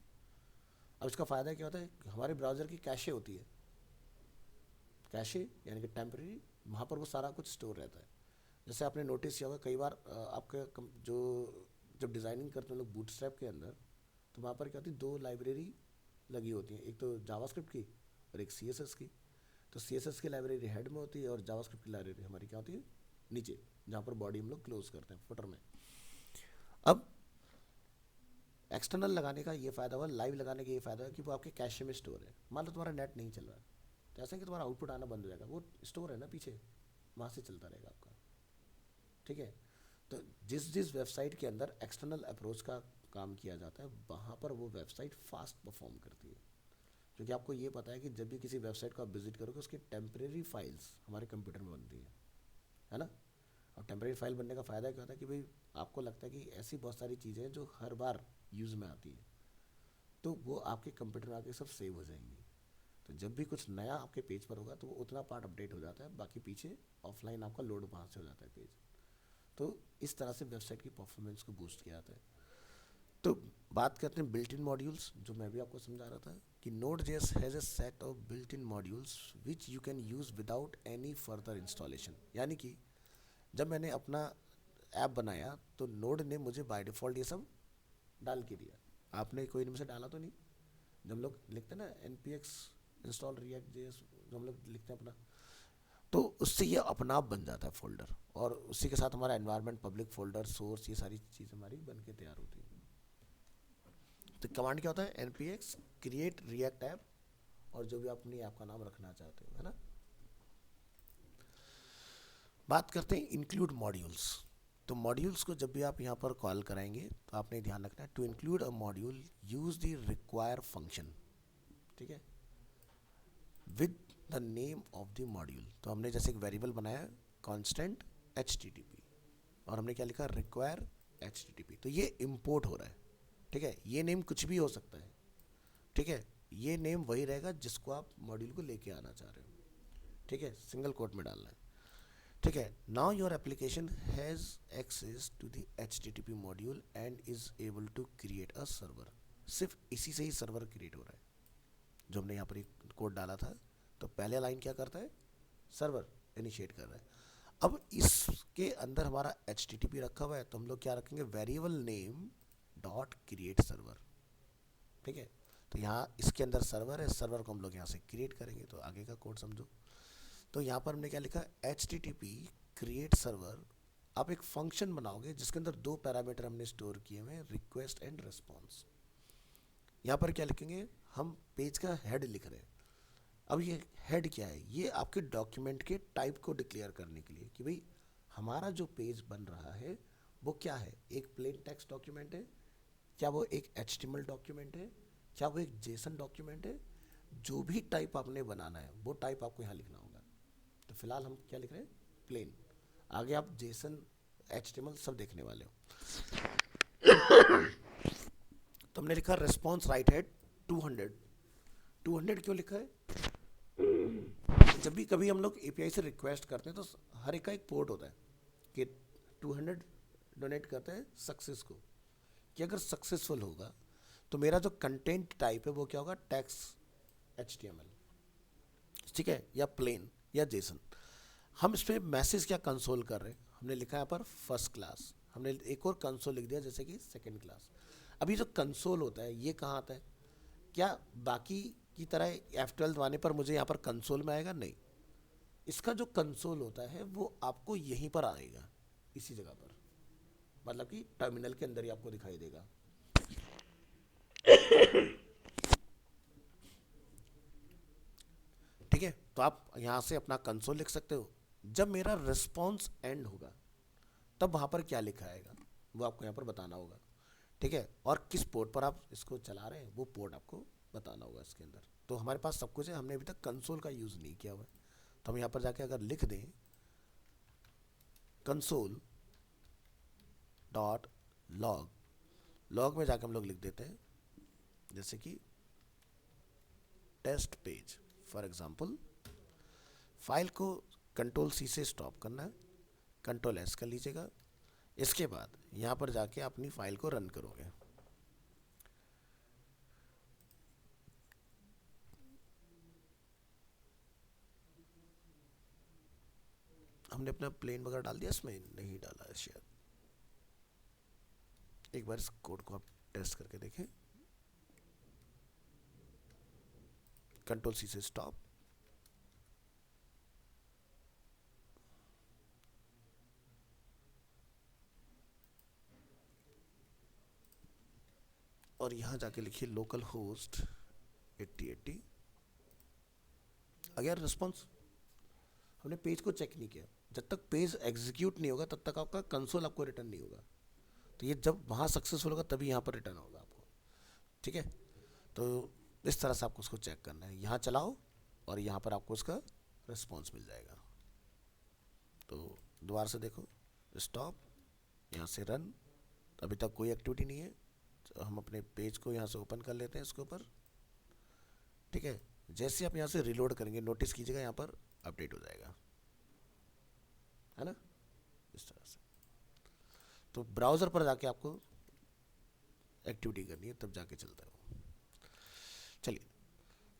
अब इसका फ़ायदा क्या होता है, हमारे ब्राउज़र की कैशे होती है, कैशे यानी कि टेम्परेरी, वहाँ पर वो सारा कुछ स्टोर रहता है। जैसे आपने नोटिस किया होगा कई बार आपके जो जब डिज़ाइनिंग करते हैं लोग बूटस्ट्रैप के अंदर, तो वहाँ पर क्या होती है, दो लाइब्रेरी लगी होती हैं, एक तो जावास्क्रिप्ट की और एक सीएसएस की। तो सीएसएस की लाइब्रेरी हेड में होती है और जावास्क्रिप्ट की लाइब्रेरी हमारी क्या होती है, नीचे, जहाँ पर बॉडी हम लोग क्लोज करते हैं फुटर में। अब एक्सटर्नल लगाने का ये फ़ायदा हुआ, लाइव लगाने का ये फ़ायदा है कि वो आपके कैशे में स्टोर है। मान लो तुम्हारा नेट नहीं चल रहा है तो ऐसा कि तुम्हारा आउटपुट आना बंद हो जाएगा, वो स्टोर है ना पीछे, वहाँ से चलता रहेगा आपका, ठीक है। तो जिस जिस वेबसाइट के अंदर एक्सटर्नल अप्रोच का काम किया जाता है वहाँ पर वो वेबसाइट फास्ट परफॉर्म करती है, क्योंकि आपको ये पता है कि जब भी किसी वेबसाइट को आप विजिट करोगे उसकी टेम्परेरी फाइल्स हमारे कंप्यूटर में बनती हैं, है ना। और टेम्परेरी फाइल बनने का फ़ायदा क्या होता है कि भाई आपको लगता है कि ऐसी बहुत सारी चीज़ें हैं जो हर बार यूज़ में आती है, तो वो आपके कंप्यूटर में आके सब सेव हो जाएंगी। तो जब भी कुछ नया आपके पेज पर होगा तो वो उतना पार्ट अपडेट हो जाता है, बाकी पीछे ऑफलाइन आपका लोड वहाँ से हो जाता है पेज। तो इस तरह से वेबसाइट की परफॉर्मेंस को बूस्ट किया जाता है। तो बात करते हैं बिल्ट इन मॉड्यूल्स, जो मैं भी आपको समझा रहा था कि node JS has a set of built in modules which you can use without any further installation. यानी कि जब मैंने अपना ऐप बनाया तो नोड ने मुझे बाय डिफ़ॉल्ट ये सब डाल के दिया, आपने कोई इनमें से डाला तो नहीं। जब हम लोग लिखते हैं ना npx इंस्टॉल रिएक्ट जेएस, जो हम लोग लिखते हैं अपना, तो उससे ये अपना आप बन जाता है फोल्डर, और उसी के साथ हमारा एनवायरनमेंट, पब्लिक फोल्डर, सोर्स, ये सारी चीज़ें हमारी बन के तैयार होती हैं। तो कमांड क्या होता है, npx क्रिएट रिएक्ट ऐप, और जो भी आप अपनी ऐप का नाम रखना चाहते हो, है ना। बात करते हैं इंक्लूड मॉड्यूल्स। तो मॉड्यूल्स को जब भी आप यहाँ पर कॉल कराएंगे तो आपने ध्यान रखना है, to include a module use the require function, ठीक है, with the name of the module. तो हमने जैसे एक वेरिएबल बनाया कांस्टेंट http, और हमने क्या लिखा, रिक्वायर http, तो ये इंपोर्ट हो रहा है, ठीक है। ये नेम कुछ भी हो सकता है, ठीक है, ये नेम वही रहेगा जिसको आप मॉड्यूल को लेके आना चाह रहे हो, ठीक है, सिंगल कोट में डालना है, ठीक है। Now your application has access to the http module and is able to create a server. सिर्फ इसी से ही सर्वर क्रिएट हो रहा है, जो हमने यहाँ पर एक कोड डाला था। तो पहले लाइन क्या करता है, सर्वर इनिशिएट कर रहा है। अब इसके अंदर हमारा http रखा हुआ है, तो हम लोग क्या रखेंगे, variable name dot create server, ठीक है। तो यहाँ इसके अंदर सर्वर है, सर्वर को हम लोग यहाँ से क्रिएट करेंगे। तो आगे का कोड समझो। तो यहाँ पर हमने क्या लिखा, http क्रिएट सर्वर। आप एक फंक्शन बनाओगे जिसके अंदर दो पैरामीटर हमने स्टोर किए हुए हैं, रिक्वेस्ट एंड रिस्पॉन्स। यहाँ पर क्या लिखेंगे, हम पेज का हेड लिख रहे हैं। अब ये हेड क्या है, ये आपके डॉक्यूमेंट के टाइप को डिक्लेयर करने के लिए कि भाई हमारा जो पेज बन रहा है वो क्या है, एक प्लेन टेक्स्ट डॉक्यूमेंट है, क्या वो एक HTML डॉक्यूमेंट है, क्या वो एक जेसन डॉक्यूमेंट है। जो भी टाइप आपने बनाना है वो टाइप आपको यहाँ लिखना होगा। तो फिलहाल हम क्या लिख रहे हैं, प्लेन। आगे आप जेसन, HTML सब देखने वाले हो। तो हमने लिखा रिस्पॉन्स राइट हेड 200। 200 क्यों लिखा है, जब भी कभी हम लोग API से रिक्वेस्ट करते हैं तो हर एक का एक पोर्ट होता है कि 200 डोनेट करते हैं सक्सेस को, कि अगर सक्सेसफुल होगा तो मेरा जो कंटेंट टाइप है वो क्या होगा, टेक्स्ट HTML, ठीक है, या प्लेन या जेसन। हम इस पर मैसेज क्या कंसोल कर रहे हैं, हमने लिखा है पर फर्स्ट क्लास, हमने एक और कंसोल लिख दिया जैसे कि सेकंड क्लास। अभी जो कंसोल होता है ये कहाँ आता है, क्या बाकी की तरह F12 आने पर मुझे यहाँ पर कंसोल में आएगा, नहीं। इसका जो कंसोल होता है वो आपको यहीं पर आएगा, इसी जगह पर, मतलब कि टर्मिनल के अंदर ही आपको दिखाई देगा। ठीक है, तो आप यहाँ से अपना कंसोल लिख सकते हो। जब मेरा रिस्पॉन्स एंड होगा तब वहाँ पर क्या लिखा आएगा वो आपको यहाँ पर बताना होगा, ठीक है। और किस पोर्ट पर आप इसको चला रहे हैं वो पोर्ट आपको बताना होगा इसके अंदर। तो हमारे पास सब कुछ है, हमने अभी तक कंसोल का यूज़ नहीं किया हुआ है। तो हम यहाँ पर जाके अगर लिख दें कंसोल डॉट लॉग, लॉग में जाकर हम लोग लिख देते हैं जैसे कि test page for example. File को Ctrl+C से स्टॉप करना है, Ctrl+S कर लीजिएगा। इसके बाद यहाँ पर जाके अपनी फाइल को रन करोगे। हमने अपना प्लेन वगैरह डाल दिया, इसमें नहीं डाला है शायद। एक बार इस कोड को आप टेस्ट करके देखें। Ctrl+C से स्टॉप, और यहाँ जाके लिखिए लोकल होस्ट 8080। अगर रिस्पॉन्स, हमने पेज को चेक नहीं किया, जब तक पेज एग्जीक्यूट नहीं होगा तब तक आपका कंसोल आपको रिटर्न नहीं होगा। तो ये जब वहाँ सक्सेसफुल होगा तभी यहाँ पर रिटर्न होगा आपको, ठीक है। तो इस तरह से आपको उसको चेक करना है, यहाँ चलाओ और यहाँ पर आपको उसका रिस्पॉन्स मिल जाएगा। तो दोबारा से देखो, स्टॉप, यहाँ से रन, अभी तक कोई एक्टिविटी नहीं है। तो हम अपने पेज को यहाँ से ओपन कर लेते हैं इसके ऊपर, ठीक है। जैसे आप यहाँ से रिलोड करेंगे नोटिस कीजिएगा यहाँ पर अपडेट हो जाएगा, है ना, इस तरह से। तो ब्राउज़र पर जाके आपको एक्टिविटी करनी है तब जाके चलता है वो। चलिए,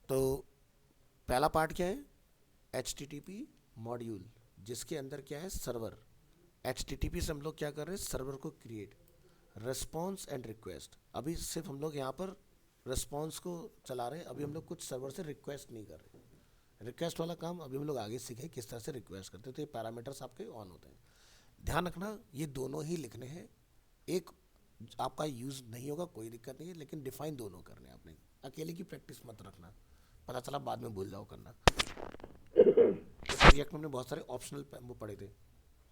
तो पहला पार्ट क्या है, HTTP मॉड्यूल, जिसके अंदर क्या है, सर्वर, HTTP से हम लोग क्या कर रहे हैं, सर्वर को क्रिएट, रिस्पॉन्स एंड रिक्वेस्ट। अभी सिर्फ हम लोग यहाँ पर रिस्पॉन्स को चला रहे हैं, अभी हम लोग कुछ सर्वर से रिक्वेस्ट नहीं कर रहे। रिक्वेस्ट वाला काम अभी हम लोग आगे सीखें किस तरह से रिक्वेस्ट करते हैं, तो ये पैरामीटर्स आपके ऑन होते हैं। ध्यान रखना ये दोनों ही लिखने हैं, एक आपका यूज़ नहीं होगा कोई दिक्कत नहीं है, लेकिन डिफाइन दोनों करने हैं आपने। अकेले की प्रैक्टिस मत रखना, पता चला बाद में भूल जाओ करना। तो रिएक्ट में हमने बहुत सारे ऑप्शनल वो पढ़े थे,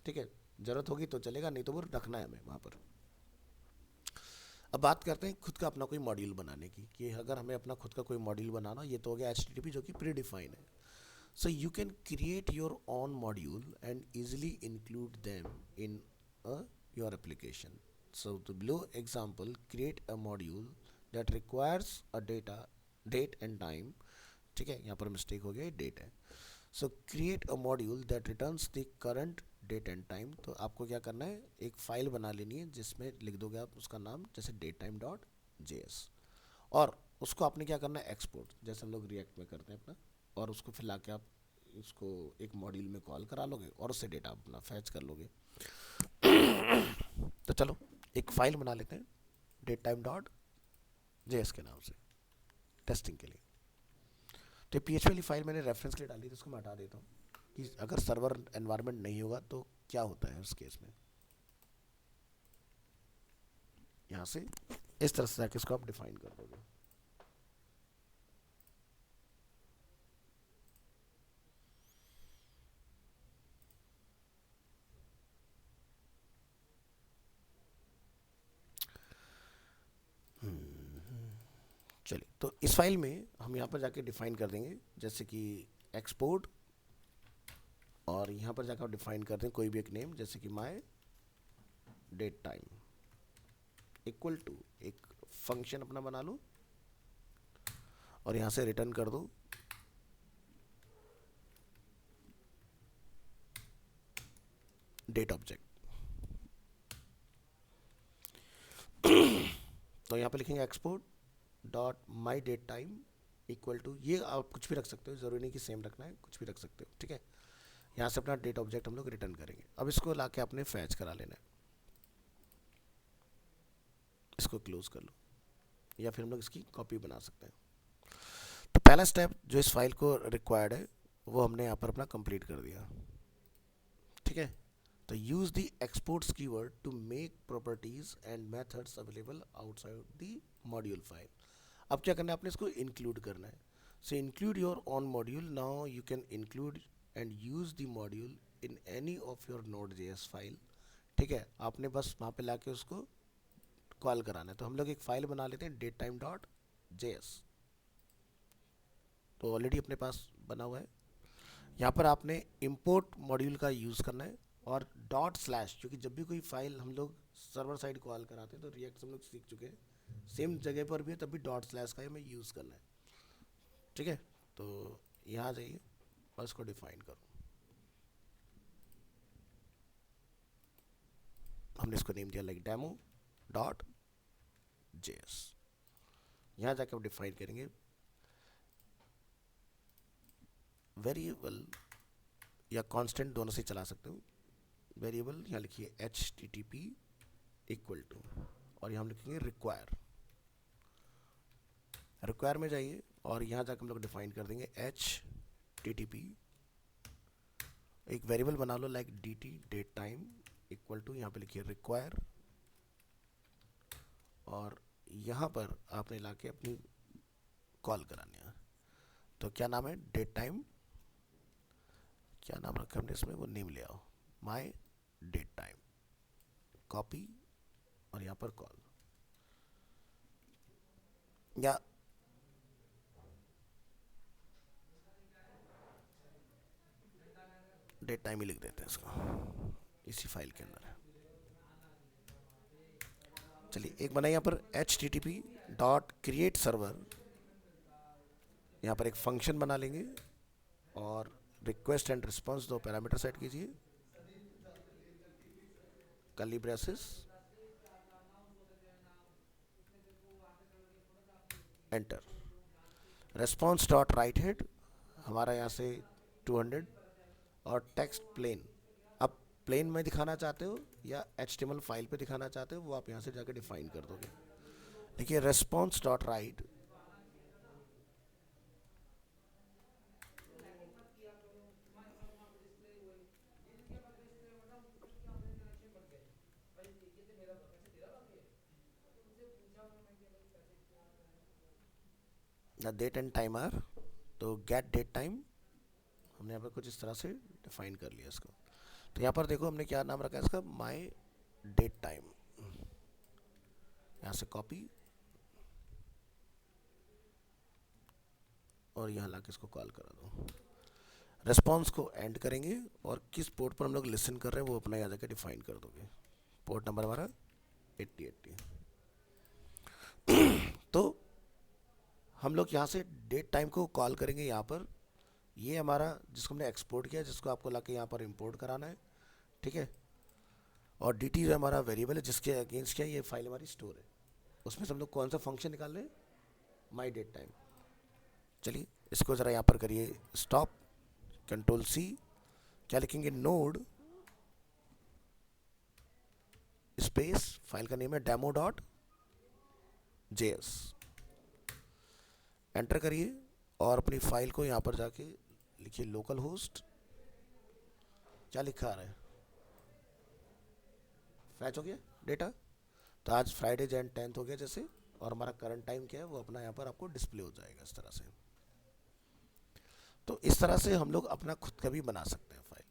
ठीक है, ज़रूरत होगी तो चलेगा, नहीं तो वो रखना है हमें वहाँ पर। अब बात करते हैं खुद का अपना कोई मॉड्यूल बनाने की, कि अगर हमें अपना खुद का कोई मॉड्यूल बनाना, ये तो हो गया एच जो कि प्री डिफाइन है। So you can create your own module and easily include them in your application. So the below example, create a module that requires a date and time. ठीक है, यहाँ पर मिस्टेक हो गया, date है। So create a module that returns the current date and time. तो आपको क्या करना है, एक फाइल बना लेनी है जिसमें लिख दोगे आप उसका नाम, जैसे डेट टाइम डॉट JS, और उसको आपने क्या करना है, एक्सपोर्ट, जैसे हम लोग रिएक्ट में करते हैं अपना, और उसको फिर लाके आप इसको एक मॉड्यूल में कॉल करा लोगे और उससे डेटा अपना फैच कर लोगे। तो चलो एक फाइल बना लेते हैं डेट टाइम डॉट JS के नाम से, टेस्टिंग के लिए। तो PHP वाली फाइल मैंने रेफरेंस के लिए डाली थी, इसको मैं हटा देता हूँ कि अगर सर्वर एनवायरनमेंट नहीं होगा तो क्या होता है उस केस में। यहाँ से इस तरह से जाके इसको आप डिफाइन कर दोगे। चलिए, तो इस फाइल में हम यहाँ पर जाके डिफाइन कर देंगे, जैसे कि एक्सपोर्ट, और यहाँ पर जाकर डिफाइन कर दें कोई भी एक नेम, जैसे कि my date time equal to एक फंक्शन अपना बना लो, और यहाँ से रिटर्न कर दो डेट ऑब्जेक्ट। तो यहाँ पे लिखेंगे export dot my date time equal to, ये आप कुछ भी रख सकते हो, ज़रूरी नहीं कि सेम रखना है, कुछ भी रख सकते हो, ठीक है। यहाँ से अपना डेट ऑब्जेक्ट हम लोग रिटर्न करेंगे। अब इसको लाके आपने फैच करा लेना है, इसको क्लोज कर लो, या फिर हम लोग इसकी कॉपी बना सकते हैं। तो पहला स्टेप जो इस फाइल को रिक्वायर्ड है वो हमने यहाँ पर अपना कंप्लीट कर दिया, ठीक है। तो use the exports keyword to make properties and methods available outside the module file. अब क्या करना है, आपने इसको इंक्लूड करना है। So include your own module, now you can include and use the module in any of your Node.js file, ठीक है। आपने बस वहाँ पे लाके उसको कॉल कराना है। तो हम लोग एक फाइल बना लेते हैं डेट टाइम डॉट JS, तो ऑलरेडी अपने पास बना हुआ है। यहाँ पर आपने इम्पोर्ट मॉड्यूल का यूज़ करना है, और डॉट स्लैश, क्योंकि जब भी कोई फाइल हम लोग सर्वर साइड कॉल कराते हैं तो रिएक्ट से हम लोग सीख चुके हैं, सेम जगह पर भी है तब भी डॉट स्लैश का हमें यूज़ करना है, ठीक है। तो यहाँ जाइए और इसको डिफाइन करो। हमने इसको नेम दिया लाइक डेमो डॉट JS। यहाँ जाकर आप डिफाइन करेंगे वेरिएबल या कांस्टेंट, दोनों से चला सकते हो। वेरिएबल यहाँ लिखिए HTTP इक्वल टू, और यहाँ हम लिखेंगे रिक्वायर। रिक्वायर में जाइए और यहाँ जाकर हम लोग डिफाइन कर देंगे HTTP, एक वेरिएबल बना लो like DT date time equal to, यहाँ पे लिखिए रिक्वायर, और यहाँ पर आपने लाके अपनी कॉल करानी है। तो क्या नाम है, डेट टाइम, क्या नाम रखा हमने इसमें, वो नेम ले आओ, माय डेट टाइम, कॉपी, और यहाँ पर कॉल, या डेट टाइम ही लिख देते हैं इसको, इसी फाइल के अंदर है। चलिए एक बनाए यहाँ पर HTTP डॉट क्रिएट सर्वर, यहाँ पर एक फंक्शन बना लेंगे, और रिक्वेस्ट एंड रिस्पॉन्स दो पैरामीटर सेट कीजिए, curly braces, enter. Response dot write head हमारा यहाँ से 200, और टेक्स्ट प्लेन। अब प्लेन में दिखाना चाहते हो या HTML फाइल पे दिखाना चाहते हो, वो आप यहाँ से जाकर डिफाइन कर दोगे। देखिए response dot write, the date and time are, तो गेट डेट टाइम हमने यहाँ पर कुछ इस तरह से डिफाइन कर लिया इसको। तो यहाँ पर देखो हमने क्या नाम रखा है इसका, माई डेट टाइम। यहाँ से कॉपी और यहाँ ला के इसको कॉल करा दो। रेस्पॉन्स को एंड करेंगे और किस पोर्ट पर हम लोग लिसन कर रहे हैं वो अपना यहाँ जाकर डिफाइन कर दोगे। पोर्ट नंबर हमारा 8080। तो हम लोग यहाँ से डेट टाइम को कॉल करेंगे यहाँ पर, ये हमारा जिसको हमने एक्सपोर्ट किया, जिसको आपको लाके यहाँ पर इंपोर्ट कराना है, ठीक है। और डी टी जो हमारा वेरिएबल है जिसके अगेंस्ट क्या है ये फाइल हमारी स्टोर है, उसमें से हम लोग कौन सा फंक्शन निकाल रहे हैं, माई डेट टाइम। चलिए इसको ज़रा यहाँ पर करिए स्टॉप, कंट्रोल सी, क्या लिखेंगे, नोड स्पेस, फाइल का नेम है डेमो डॉट जेएस, एंटर करिए और अपनी फाइल को यहाँ पर जाके लिखिए लोकल होस्ट, क्या लिखा आ रहा है, फैच हो गया डेटा। तो आज फ्राइडे जैन 10 हो गया जैसे, और हमारा करंट टाइम क्या है वो अपना यहाँ पर आपको डिस्प्ले हो जाएगा इस तरह से। तो इस तरह से हम लोग अपना खुद का भी बना सकते हैं फाइल,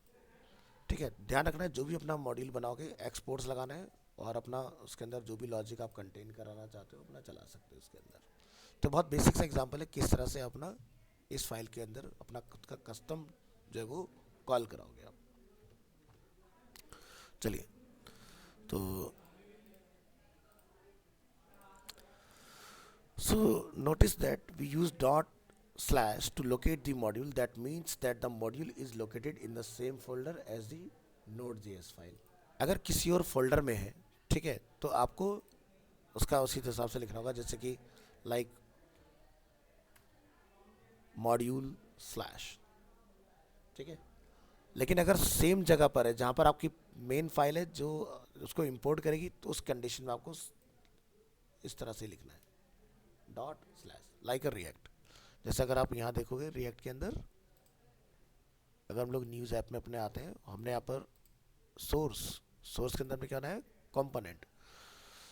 ठीक है। ध्यान रखना है जो भी अपना मॉड्यूल बनाओगे एक्सपोर्ट्स लगाना है और अपना उसके अंदर जो भी लॉजिक आप कंटेन कराना चाहते हो अपना चला सकते हो उसके अंदर। तो बहुत बेसिक सा एग्जांपल है किस तरह से अपना इस फाइल के अंदर अपना खुद का कस्टम जो है वो कॉल कराओगे आप। चलिए तो so notice that we use dot slash to locate the module. That means that the module is located in the same folder as the node.js file. अगर किसी और फोल्डर में है, ठीक है, तो आपको उसका उसी हिसाब से लिखना होगा, जैसे कि लाइक मॉड्यूल स्लैश, ठीक है। लेकिन अगर सेम जगह पर है जहाँ पर आपकी मेन फाइल है जो उसको इंपोर्ट करेगी, तो उस कंडीशन में आपको इस तरह से लिखना है डॉट स्लैश, लाइक अ रिएक्ट। जैसे अगर आप यहाँ देखोगे रिएक्ट के अंदर, अगर हम लोग न्यूज़ ऐप में अपने आते हैं, हमने यहाँ पर सोर्स के अंदर में क्या होना है, कंपोनेंट।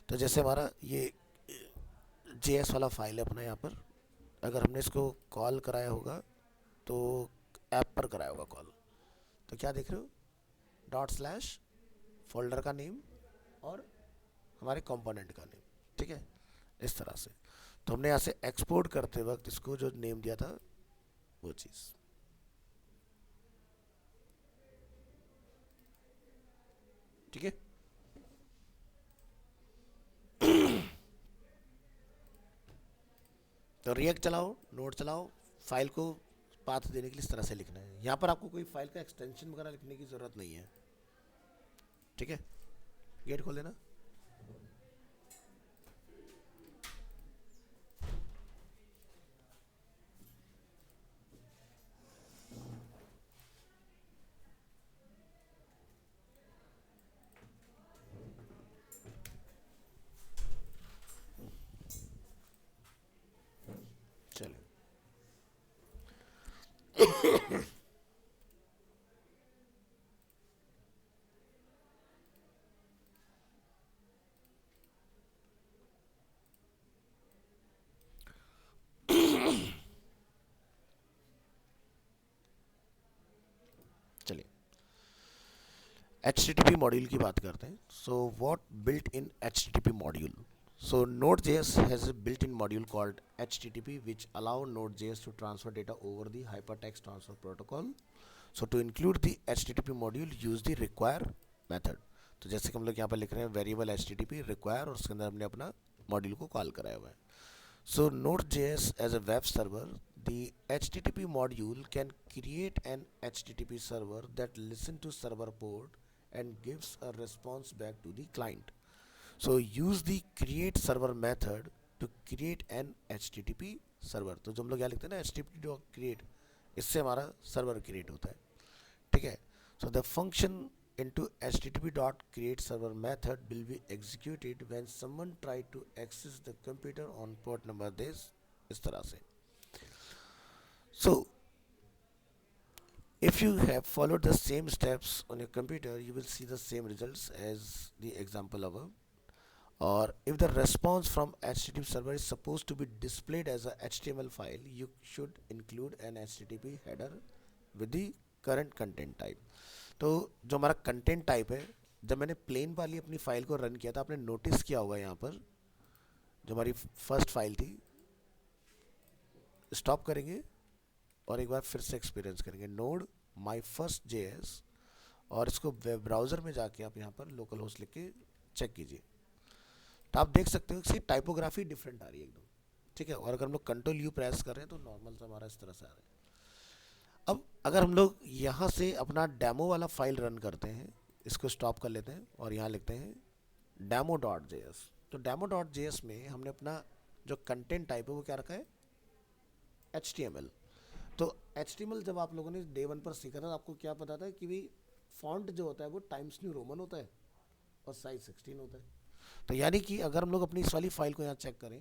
तो जैसे हमारा ये जेएस वाला फाइल है अपना, यहाँ पर अगर हमने इसको कॉल कराया होगा तो ऐप पर कराया होगा कॉल, तो क्या देख रहे हो, डॉट स्लैश फोल्डर का नेम और हमारे कंपोनेंट का नेम, ठीक है, इस तरह से। तो हमने यहाँ से एक्सपोर्ट करते वक्त इसको जो नेम दिया था वो चीज़, ठीक है। तो रिएक्ट चलाओ, नोड चलाओ, फाइल को पाथ देने के लिए इस तरह से लिखना है। यहाँ पर आपको कोई फाइल का एक्सटेंशन वगैरह लिखने की ज़रूरत नहीं है, ठीक है। गेट खोल देना। चलिए चलिए HTTP मॉड्यूल की बात करते हैं। So what built in HTTP module? So Node.js has a built-in module called HTTP which allow Node.js to transfer data over the hypertext transfer protocol. So to include the HTTP module, use the require method. तो जैसे कि हम लोग यहाँ पर लिख रहे हैं वेरिएबल HTTP require और उसके अंदर हमने अपना मॉड्यूल को कॉल कराया हुआ है। So Node.js as a web server, the HTTP module can create an HTTP server that listens to server port and gives a response back to the client. So use the create server method to create an HTTP server. तो जो हम लोग यहाँ लिखते हैं ना HTTP.create, इससे हमारा सर्वर क्रिएट होता है, ठीक है। So the function into http dot create server method will be executed when someone try to access the computer on port number this, इस तरह से. So if you have followed the same steps on your computer, you will see the same results as the example above. Or if the response from HTTP server is supposed to be displayed as a HTML file, you should include an HTTP header with the current content type. तो जो हमारा content type है, जब मैंने plane वाली अपनी file को run किया था, आपने नोटिस किया होगा यहाँ पर जो हमारी फर्स्ट फाइल थी, स्टॉप करेंगे और एक बार फिर से एक्सपीरियंस करेंगे नोड माई फर्स्ट JS, और इसको वेब ब्राउज़र में जाके आप यहाँ पर लोकल होस्ट लिख के चेक कीजिए, तो आप देख सकते हो कि टाइपोग्राफी डिफरेंट आ रही है एकदम. ठीक है. और अगर हम लोग कंट्रोल U प्रेस कर रहे हैं तो नॉर्मल सा हमारा इस तरह से आ रहा है. अब अगर हम लोग यहाँ से अपना डेमो वाला फाइल रन करते हैं, इसको स्टॉप कर लेते हैं और यहाँ लिखते हैं demo.js. तो demo.js में हमने अपना जो कंटेंट टाइप है वो क्या रखा है, HTML. तो HTML जब आप लोगों ने डे 1 पर सीखा था, आपको क्या पता था कि भाई फॉन्ट जो होता है वो टाइम्स न्यू रोमन होता है और साइज 16 होता है. तो यानी कि अगर हम लोग अपनी इस वाली फाइल को यहाँ चेक करें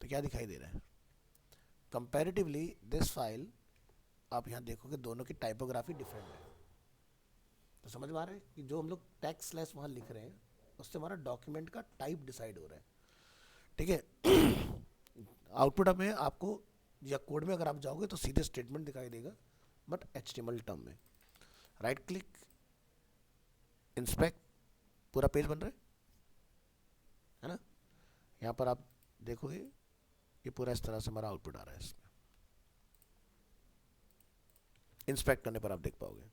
तो क्या दिखाई दे रहा है, कंपैरेटिवली दिस फाइल, आप यहाँ देखोगे दोनों की टाइपोग्राफी डिफरेंट है. तो समझ में आ रहा है कि जो हम लोग टैक्स स्लैश वहाँ लिख रहे हैं उससे हमारा डॉक्यूमेंट का टाइप डिसाइड हो रहा है. ठीक है. आउटपुट में आपको या कोड में अगर आप जाओगे तो सीधे स्टेटमेंट दिखाई देगा, बट HTML टर्म में. राइट क्लिक, इंस्पेक्ट, पूरा पेज बन रहा है ना. यहाँ पर आप देखोगे ये पूरा इस तरह से हमारा आउटपुट आ रहा है. इसमें इंस्पेक्ट करने पर आप देख पाओगे.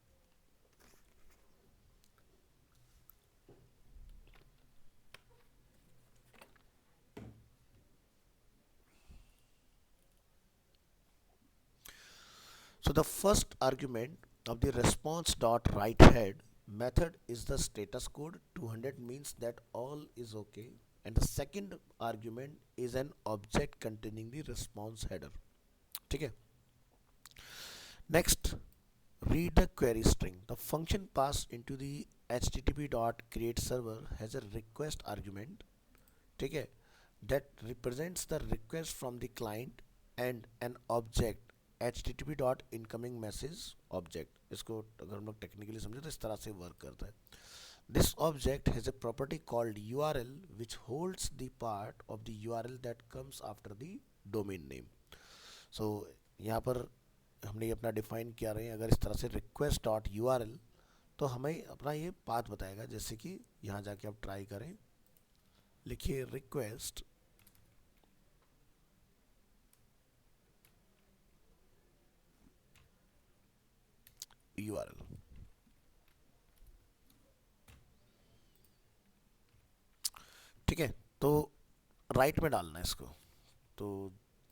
So the first argument of the response.writeHead method is the status code. 200 means that all is okay, and the second argument is an object containing the response header. ठीक है. Next, read the query string. The function passed into the http.createServer has a request argument, ठीक है, that represents the request from the client and an object http.incomingMessage object. इसको अगर हम लोग technically समझे तो इस तरह से वर्क करता है. This object has a property called URL which holds the part of the URL that comes after the domain name. So यहाँ पर हमने ये अपना डिफाइन किया रहे हैं. अगर इस तरह से request.url, तो हमें अपना ये पाथ बताएगा. जैसे कि यहाँ जाके आप ट्राई करें, लिखिए request URL. ठीक है. तो राइट में डालना है इसको, तो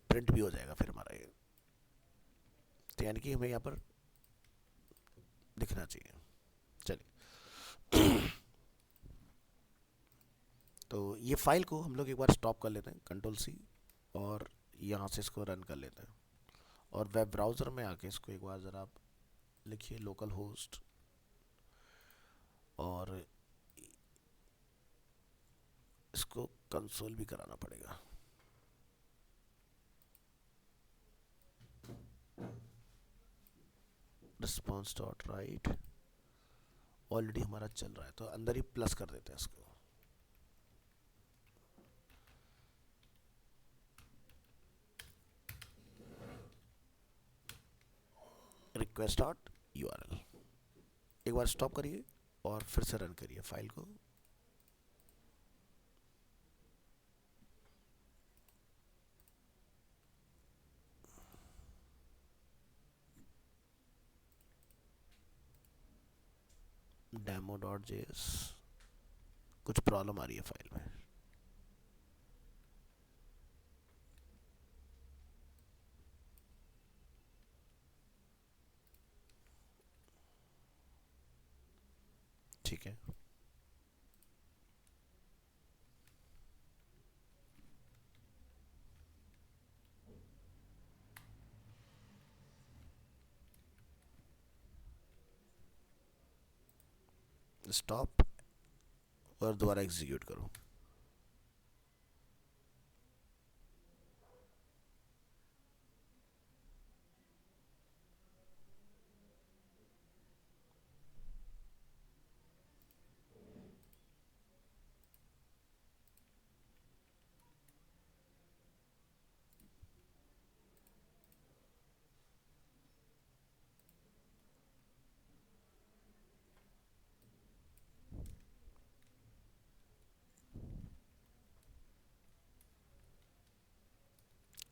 प्रिंट भी हो जाएगा फिर हमारा ये. तो यानी कि हमें यहाँ पर दिखना चाहिए. चलिए. तो ये फाइल को हम लोग एक बार स्टॉप कर लेते हैं, Ctrl+C, और यहाँ से इसको रन कर लेते हैं. और वेब ब्राउज़र में आके इसको एक बार ज़रा आप लिखिए लोकल होस्ट, और इसको कंसोल भी कराना पड़ेगा. response.write ऑलरेडी हमारा चल रहा है, तो अंदर ही प्लस कर देते हैं इसको. request.url. एक बार स्टॉप करिए और फिर से रन करिए फाइल को. demo.js, कुछ प्रॉब्लम आ रही है फाइल में. ठीक है. स्टॉप और दोबारा एग्जीक्यूट करो।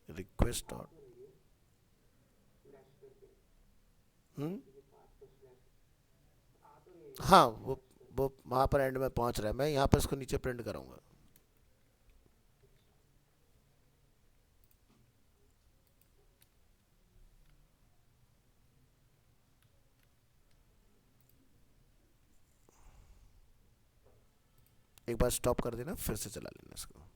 रिक्वेस्ट डॉट हाँ, वो वहाँ पर एंड में पहुँच रहा है। मैं यहाँ पर इसको नीचे प्रिंट करूँगा। एक बार स्टॉप कर देना, फिर से चला लेना इसको।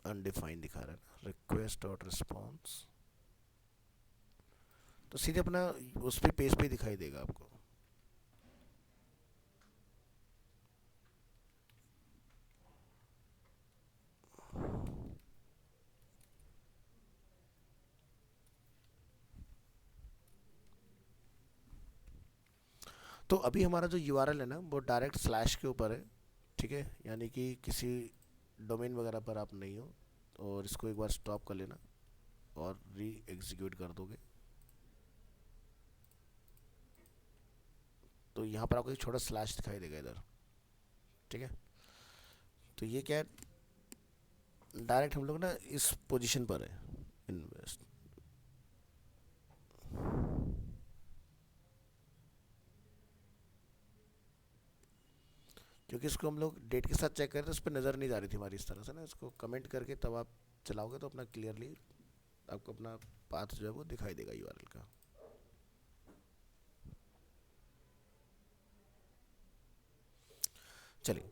अनडिफाइंड दिखा रहा है ना, रिक्वेस्ट डॉट रिस्पॉन्स। तो सीधे अपना उस पे पेज पे दिखाई देगा आपको। तो अभी हमारा जो यूआरएल है ना, वो डायरेक्ट स्लैश के ऊपर है, ठीक है, यानी कि किसी डोमेन वगैरह पर आप नहीं हो। और इसको एक बार स्टॉप कर लेना और री एग्जीक्यूट कर दोगे तो यहाँ पर आपको एक छोटा स्लैश दिखाई देगा इधर, ठीक है। तो ये क्या है, डायरेक्ट हम लोग ना इस पोजीशन पर है, इन्वेस्ट। क्योंकि इसको हम लोग डेट के साथ चेक करें तो उस पर नज़र नहीं जा रही थी हमारी इस तरह से ना। इसको कमेंट करके तब आप चलाओगे तो अपना क्लियरली आपको अपना पाथ जो है वो दिखाई देगा यूआरएल का। चलिए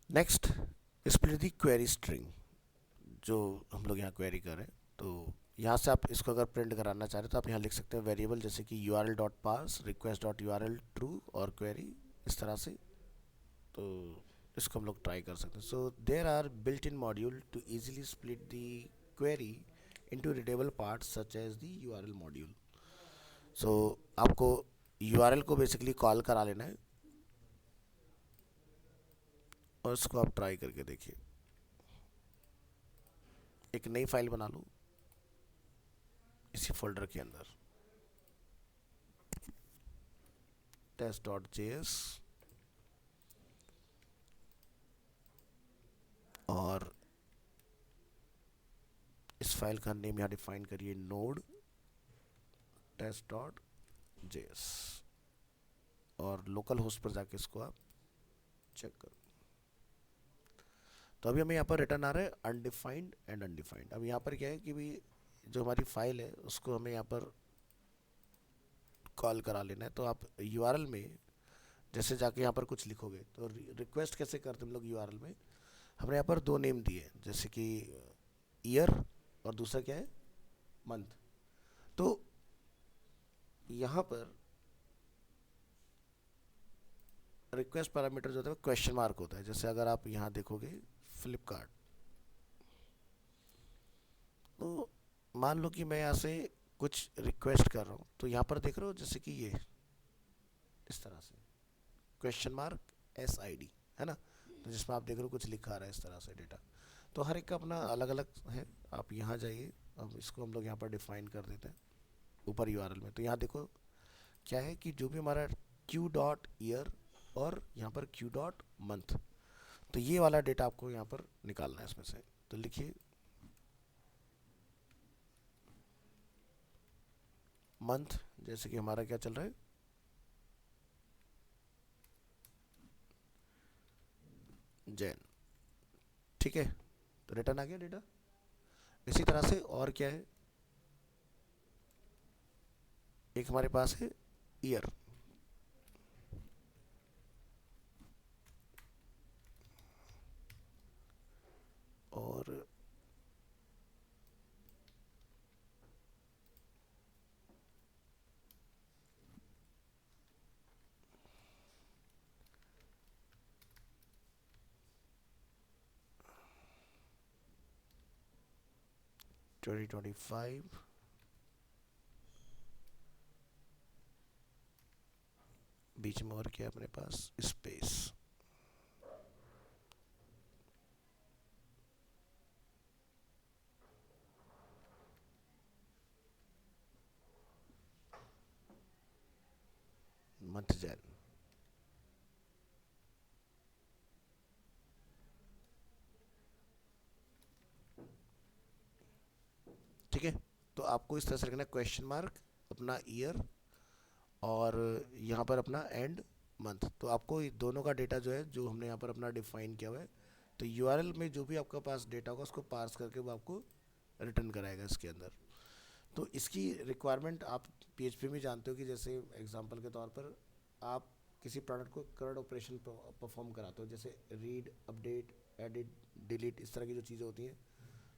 next, split the query string. जो हम लोग यहाँ क्वेरी कर रहे हैं, तो यहाँ से आप इसको अगर प्रिंट कराना चाह रहे हैं तो आप यहाँ लिख सकते हैं वेरिएबल, जैसे कि you R L dot pass request dot U R L true और क्वेरी, इस तरह से। तो इसको हम लोग ट्राई कर सकते हैं। So there are built in module to easily split the query into readable parts such as the URL module. सो आपको यूआरएल को बेसिकली कॉल करा लेना है और इसको आप ट्राई करके देखिए। एक नई फाइल बना लो इसी फोल्डर के अंदर, test.js, और इस फाइल का नेम यहाँ डिफाइन करिए नोड test.js, और लोकल होस्ट पर जाके इसको आप चेक करो। तो अभी हमें यहाँ पर रिटर्न आ रहा है अनडिफाइंड एंड अनडिफाइंड। अब यहाँ पर क्या है कि भी जो हमारी फाइल है उसको हमें यहाँ पर कॉल करा लेना है। तो आप यूआरएल में जैसे जाके यहाँ पर कुछ लिखोगे तो रिक्वेस्ट कैसे करते हम लोग यूआरएल में, हमने यहाँ पर दो नेम दिए, जैसे कि ईयर और दूसरा क्या है, मंथ। तो यहाँ पर रिक्वेस्ट पैरामीटर जो होता है क्वेश्चन मार्क होता है। जैसे अगर आप यहाँ देखोगे फ्लिपकार्ट, तो मान लो कि मैं यहाँ से कुछ रिक्वेस्ट कर रहा हूँ, तो यहाँ पर देख रहे हो जैसे कि ये इस तरह से क्वेश्चन मार्क SID है ना, तो जिसमें आप देख रहे हो कुछ लिखा रहा है इस तरह से डेटा। तो हर एक का अपना अलग अलग है। आप यहाँ जाइए, अब इसको हम लोग यहाँ पर डिफाइन कर देते हैं ऊपर यूआरएल में। तो यहाँ देखो क्या है कि जो भी हमारा क्यू डॉट ईयर और यहाँ पर क्यू डॉट मंथ, तो ये वाला डेटा आपको यहाँ पर निकालना है इसमें से। तो लिखिए मंथ, जैसे कि हमारा क्या चल रहा है, जैन, ठीक है। तो रिटर्न आ गया डेटा। इसी तरह से और क्या है, एक हमारे पास है ईयर, 2025 बीच में और क्या अपने पास स्पेस मंथ जैन। ठीक है, तो आपको इस तरह से रखना क्वेश्चन मार्क, अपना ईयर, और यहाँ पर अपना एंड मंथ। तो आपको ये दोनों का डेटा जो है, जो हमने यहाँ पर अपना डिफाइन किया हुआ है, तो यूआरएल में जो भी आपका पास डेटा होगा उसको पार्स करके वो आपको रिटर्न कराएगा इसके अंदर। तो इसकी रिक्वायरमेंट आप पीएचपी में जानते हो कि जैसे एग्जांपल के तौर पर आप किसी प्रोडक्ट को करंट ऑपरेशन परफॉर्म कराते हो, जैसे रीड, अपडेट, एडिट, डिलीट, इस तरह की जो चीज़ें होती हैं।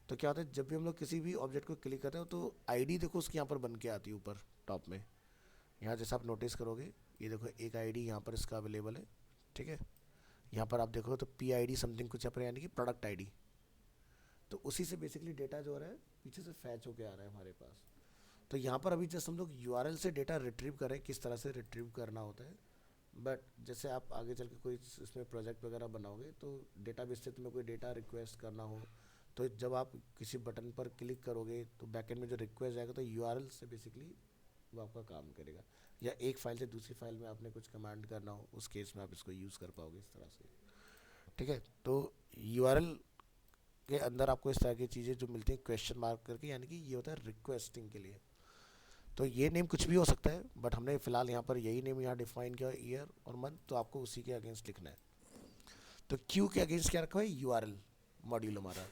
तो क्या होता है, जब भी हम लोग किसी भी ऑब्जेक्ट को क्लिक करते हो तो आईडी देखो उसके यहाँ पर बन के आती है ऊपर टॉप में। यहाँ जैसे आप नोटिस करोगे, ये देखो एक आईडी यहाँ पर इसका अवेलेबल है। ठीक है, यहाँ पर आप देखो तो पी आई डी समथिंग कुछ यहाँ पर, यानी कि प्रोडक्ट आईडी। तो उसी से बेसिकली डेटा जो हो रहा है पीछे से फैच होके आ रहा है हमारे पास। तो यहाँ पर अभी जस्ट हम लोग यूआरएल से डेटा रिट्रीव करें, किस तरह से रिट्रीव करना होता है। बट जैसे आप आगे चल के कोई इसमें प्रोजेक्ट वगैरह बनाओगे तो डेटाबेस से तुम्हें कोई डेटा रिक्वेस्ट करना हो, तो जब आप किसी बटन पर क्लिक करोगे तो बैकएंड में जो रिक्वेस्ट आएगा तो यूआरएल से बेसिकली वो आपका काम करेगा। या एक फाइल से दूसरी फाइल में आपने कुछ कमांड करना हो, उस केस में आप इसको यूज़ कर पाओगे इस तरह से। ठीक है, तो यूआरएल के अंदर आपको इस तरह की चीज़ें जो मिलती हैं क्वेश्चन मार्क करके, यानी कि ये होता है रिक्वेस्टिंग के लिए। तो ये नेम कुछ भी हो सकता है, बट हमने फिलहाल यहाँ पर यही नेम यहाँ डिफाइन किया, ईयर और मंथ, तो आपको उसी के अगेंस्ट लिखना है। तो क्यू के अगेंस्ट क्या रखा है, यूआरएल मॉड्यूल हमारा।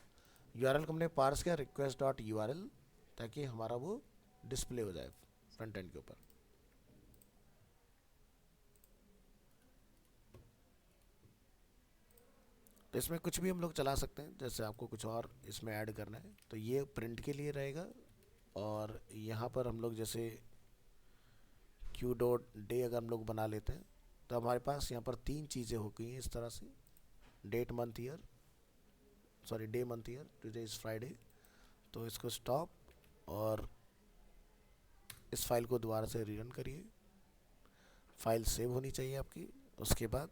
यूआरएल को हमने पार्स किया रिक्वेस्ट डॉट यूआरएल, ताकि हमारा वो डिस्प्ले हो जाए फ्रंट एंड के ऊपर। तो इसमें कुछ भी हम लोग चला सकते हैं, जैसे आपको कुछ और इसमें ऐड करना है तो ये प्रिंट के लिए रहेगा। और यहाँ पर हम लोग जैसे क्यू डॉट डे अगर हम लोग बना लेते हैं तो हमारे पास यहाँ पर तीन चीज़ें हो गई हैं इस तरह से, date month year, sorry day month year, today is Friday. तो इसको स्टॉप और इस फाइल को दोबारा से रीरन करिए। फाइल सेव होनी चाहिए आपकी। उसके बाद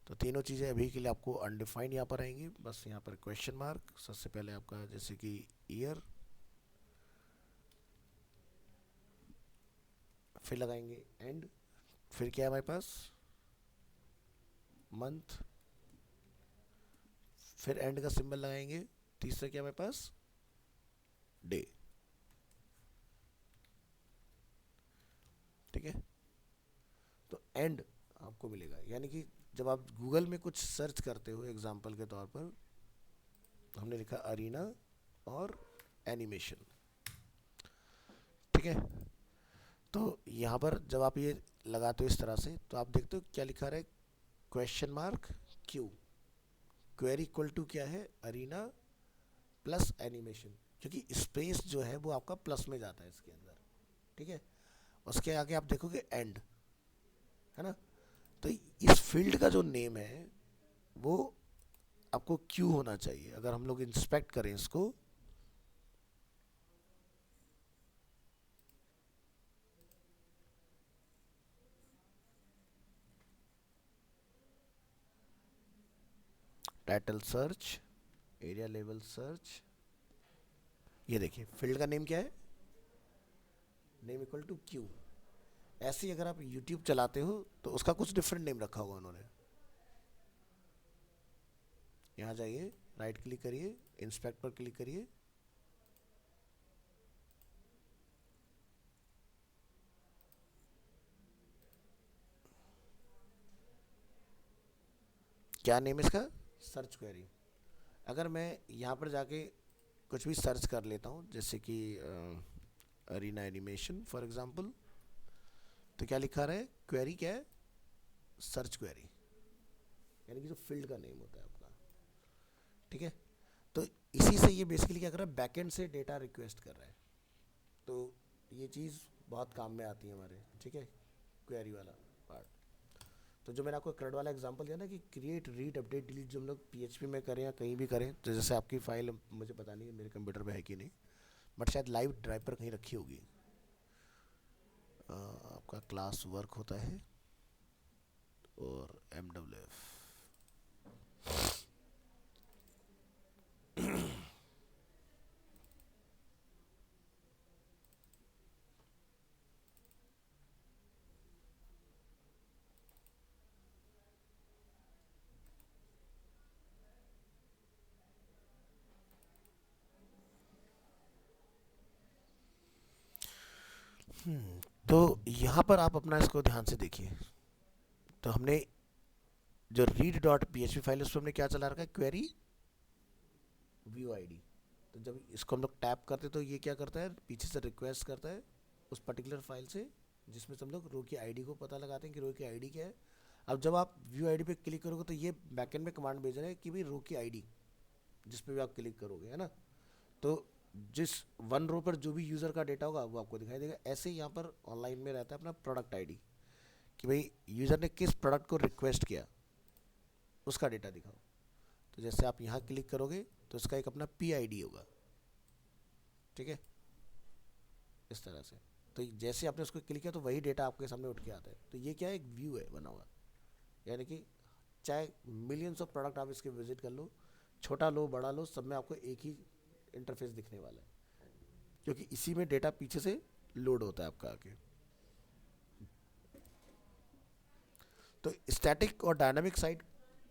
तो तीनों चीज़ें अभी के लिए आपको अनडिफाइंड यहाँ पर आएंगी, बस यहाँ पर क्वेश्चन मार्क सबसे पहले आपका, जैसे कि ईयर, फिर लगाएंगे एंड, फिर क्या है हमारे पास मंथ, फिर एंड का सिंबल लगाएंगे, तीसरा क्या है हमारे पास डे। ठीक है, तो एंड आपको मिलेगा, यानी कि जब आप गूगल में कुछ सर्च करते हो, एग्जांपल के तौर पर हमने लिखा अरीना और एनिमेशन। ठीक है, तो यहाँ पर जब आप ये लगाते हो इस तरह से तो आप देखते हो क्या लिखा रहा है, question mark Q, query equal to क्या है, अरीना प्लस एनिमेशन, क्योंकि स्पेस जो है वो आपका प्लस में जाता है इसके अंदर। ठीक है, उसके आगे आप देखोगे एंड, है ना। तो इस फील्ड का जो नेम है वो आपको क्यू होना चाहिए। अगर हम लोग इंस्पेक्ट करें इसको, title search, area level search, ये देखिए फील्ड का नेम क्या है, नेम इक्वल टू क्यू। ऐसे ही अगर आप यूट्यूब चलाते हो तो उसका कुछ डिफरेंट नेम रखा होगा उन्होंने। यहाँ जाइए, राइट क्लिक करिए, इंस्पेक्ट पर क्लिक करिए, क्या नेम है इसका, सर्च क्वेरी। अगर मैं यहाँ पर जाके कुछ भी सर्च कर लेता हूँ, जैसे कि अरीना एनिमेशन फॉर एग्जांपल, तो क्या लिखा रहा है, क्वेरी क्या है, सर्च क्वेरी, यानी कि जो फील्ड का नेम होता है अपना। ठीक है, तो इसी से ये बेसिकली क्या कर रहा है, बैकएंड से डेटा रिक्वेस्ट कर रहा है। तो ये चीज़ बहुत काम में आती है हमारे। ठीक है, क्वेरी वाला पार्ट। तो जो मैंने आपको CRUD वाला एग्जांपल दिया ना कि क्रिएट रीड अपडेट डिलीट, जो हम लोग PHP में करें या कहीं भी करें, तो जैसे आपकी फाइल मुझे पता नहीं है मेरे कंप्यूटर पे है कि नहीं, बट शायद लाइव ड्राइव पर कहीं रखी होगी। आपका क्लास वर्क होता है और MWF। तो यहाँ पर आप अपना इसको ध्यान से देखिए। तो हमने जो रीड डॉट PHP फाइल है उसमें हमने क्या चला रखा है, क्वेरी व्यू आईडी। तो जब इसको हम लोग टैप करते हैं तो ये क्या करता है, पीछे से रिक्वेस्ट करता है उस पर्टिकुलर फाइल से जिसमें से हम लोग रो की आईडी को पता लगाते हैं कि रो की आईडी क्या है। अब जब आप व्यू आईडी पे क्लिक करोगे तो ये बैकएंड में कमांड भेज रहा है कि भाई रो की आईडी जिस पे भी आप क्लिक करोगे, है ना, तो जिस वन रो पर जो भी यूज़र का डेटा होगा वो आपको दिखाई देगा। ऐसे ही यहाँ पर ऑनलाइन में रहता है अपना प्रोडक्ट आईडी, कि भाई यूज़र ने किस प्रोडक्ट को रिक्वेस्ट किया उसका डेटा दिखाओ। तो जैसे आप यहाँ क्लिक करोगे तो इसका एक अपना PID होगा, ठीक है, इस तरह से। तो जैसे आपने उसको क्लिक किया तो वही डेटा आपके सामने उठ के आता है। तो ये क्या है, एक व्यू है बना हुआ, यानी कि चाहे मिलियंस ऑफ प्रोडक्ट आप इसके विजिट कर लो, छोटा लो बड़ा लो, सब में आपको एक ही इंटरफेस दिखने वाला है, क्योंकि इसी में डेटा पीछे से लोड होता है आपका आके। तो स्टैटिक और डायनामिक साइट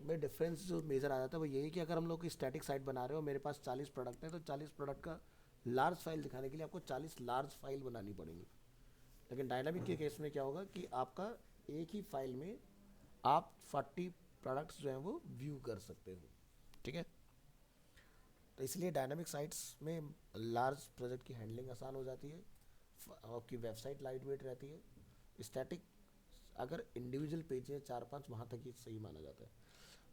में डिफरेंस जो मेजर आ जाता है वो यही कि अगर हम लोग स्टैटिक साइट बना रहे हो, मेरे पास 40 प्रोडक्ट हैं, तो 40 प्रोडक्ट का लार्ज फाइल दिखाने के लिए आपको 40 लार्ज फाइल बनानी पड़ेंगी। लेकिन डायनामिक के केस में क्या होगा कि आपका एक ही फाइल में आप 40 प्रोडक्ट्स जो हैं वो व्यू कर सकते हो, ठीक है। तो इसलिए डायनामिक साइट्स में लार्ज प्रोजेक्ट की हैंडलिंग आसान हो जाती है, आपकी वेबसाइट लाइट वेट रहती है। स्टैटिक अगर इंडिविजुअल पेज है 4-5, वहाँ तक ही सही माना जाता है।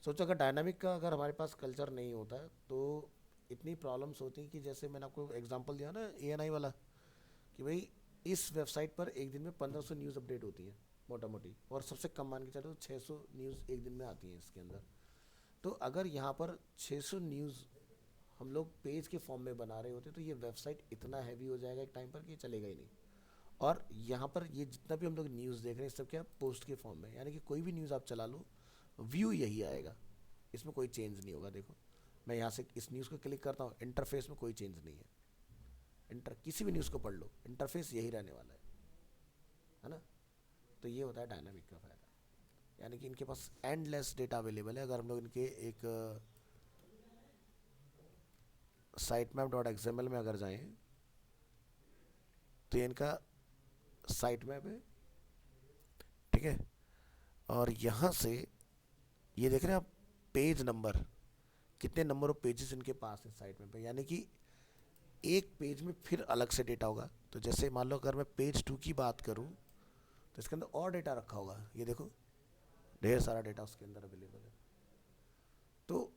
सोचो अगर डायनामिक का अगर हमारे पास कल्चर नहीं होता है तो इतनी प्रॉब्लम्स होती कि जैसे मैंने आपको एग्जांपल दिया ना ANI वाला, कि भाई इस वेबसाइट पर एक दिन में 1500 न्यूज़ अपडेट होती है मोटा मोटी, और सबसे कम मान के चलो 600 न्यूज़ एक दिन में आती हैं इसके अंदर। तो अगर यहाँ पर 600 न्यूज़ हम लोग पेज के फॉर्म में बना रहे होते तो ये वेबसाइट इतना हैवी हो जाएगा एक टाइम पर कि चलेगा ही नहीं। और यहाँ पर ये जितना भी हम लोग न्यूज़ देख रहे हैं सब क्या पोस्ट के फॉर्म में, यानी कि कोई भी न्यूज़ आप चला लो व्यू यही आएगा, इसमें कोई चेंज नहीं होगा। देखो मैं यहाँ से इस न्यूज़ को क्लिक करता हूँ, इंटरफेस में कोई चेंज नहीं है। किसी भी न्यूज़ को पढ़ लो, इंटरफेस यही रहने वाला है ना। तो ये होता है डायनामिक का फ़ायदा, यानी कि इनके पास एंडलेस डेटा अवेलेबल है। अगर हम लोग इनके एक साइट मैप डॉट XML में अगर जाएं तो ये इनका साइट मैप है, ठीक है। और यहाँ से ये देख रहे हैं आप पेज नंबर, कितने नंबर ऑफ पेजेस इनके पास है साइट मैप पे, यानी कि एक पेज में फिर अलग से डेटा होगा। तो जैसे मान लो अगर मैं पेज 2 की बात करूँ तो इसके अंदर और डेटा रखा होगा, ये देखो ढेर सारा डेटा उसके अंदर अवेलेबल है। तो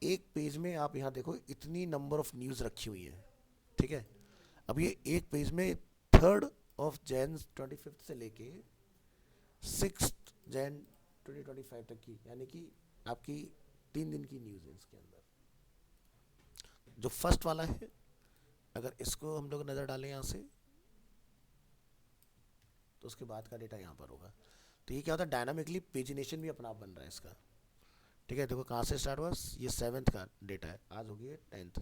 एक पेज में आप यहाँ देखो इतनी नंबर ऑफ न्यूज़ रखी हुई है, ठीक है। अब ये एक पेज में 3rd of Jan 25 से लेके 6th Jan 2025 तक की, यानी कि आपकी 3 दिन की न्यूज़ है इसके अंदर। जो फर्स्ट वाला है अगर इसको हम लोग नज़र डालें यहाँ से तो उसके बाद का डेटा यहाँ पर होगा। तो ये क्या होता है, डायनामिकली पेजिनेशन भी अपना आप बन रहा है इसका, ठीक है। देखो कहाँ से स्टार्ट हुआ, ये 7th का डेटा है, आज हो गई है 10th,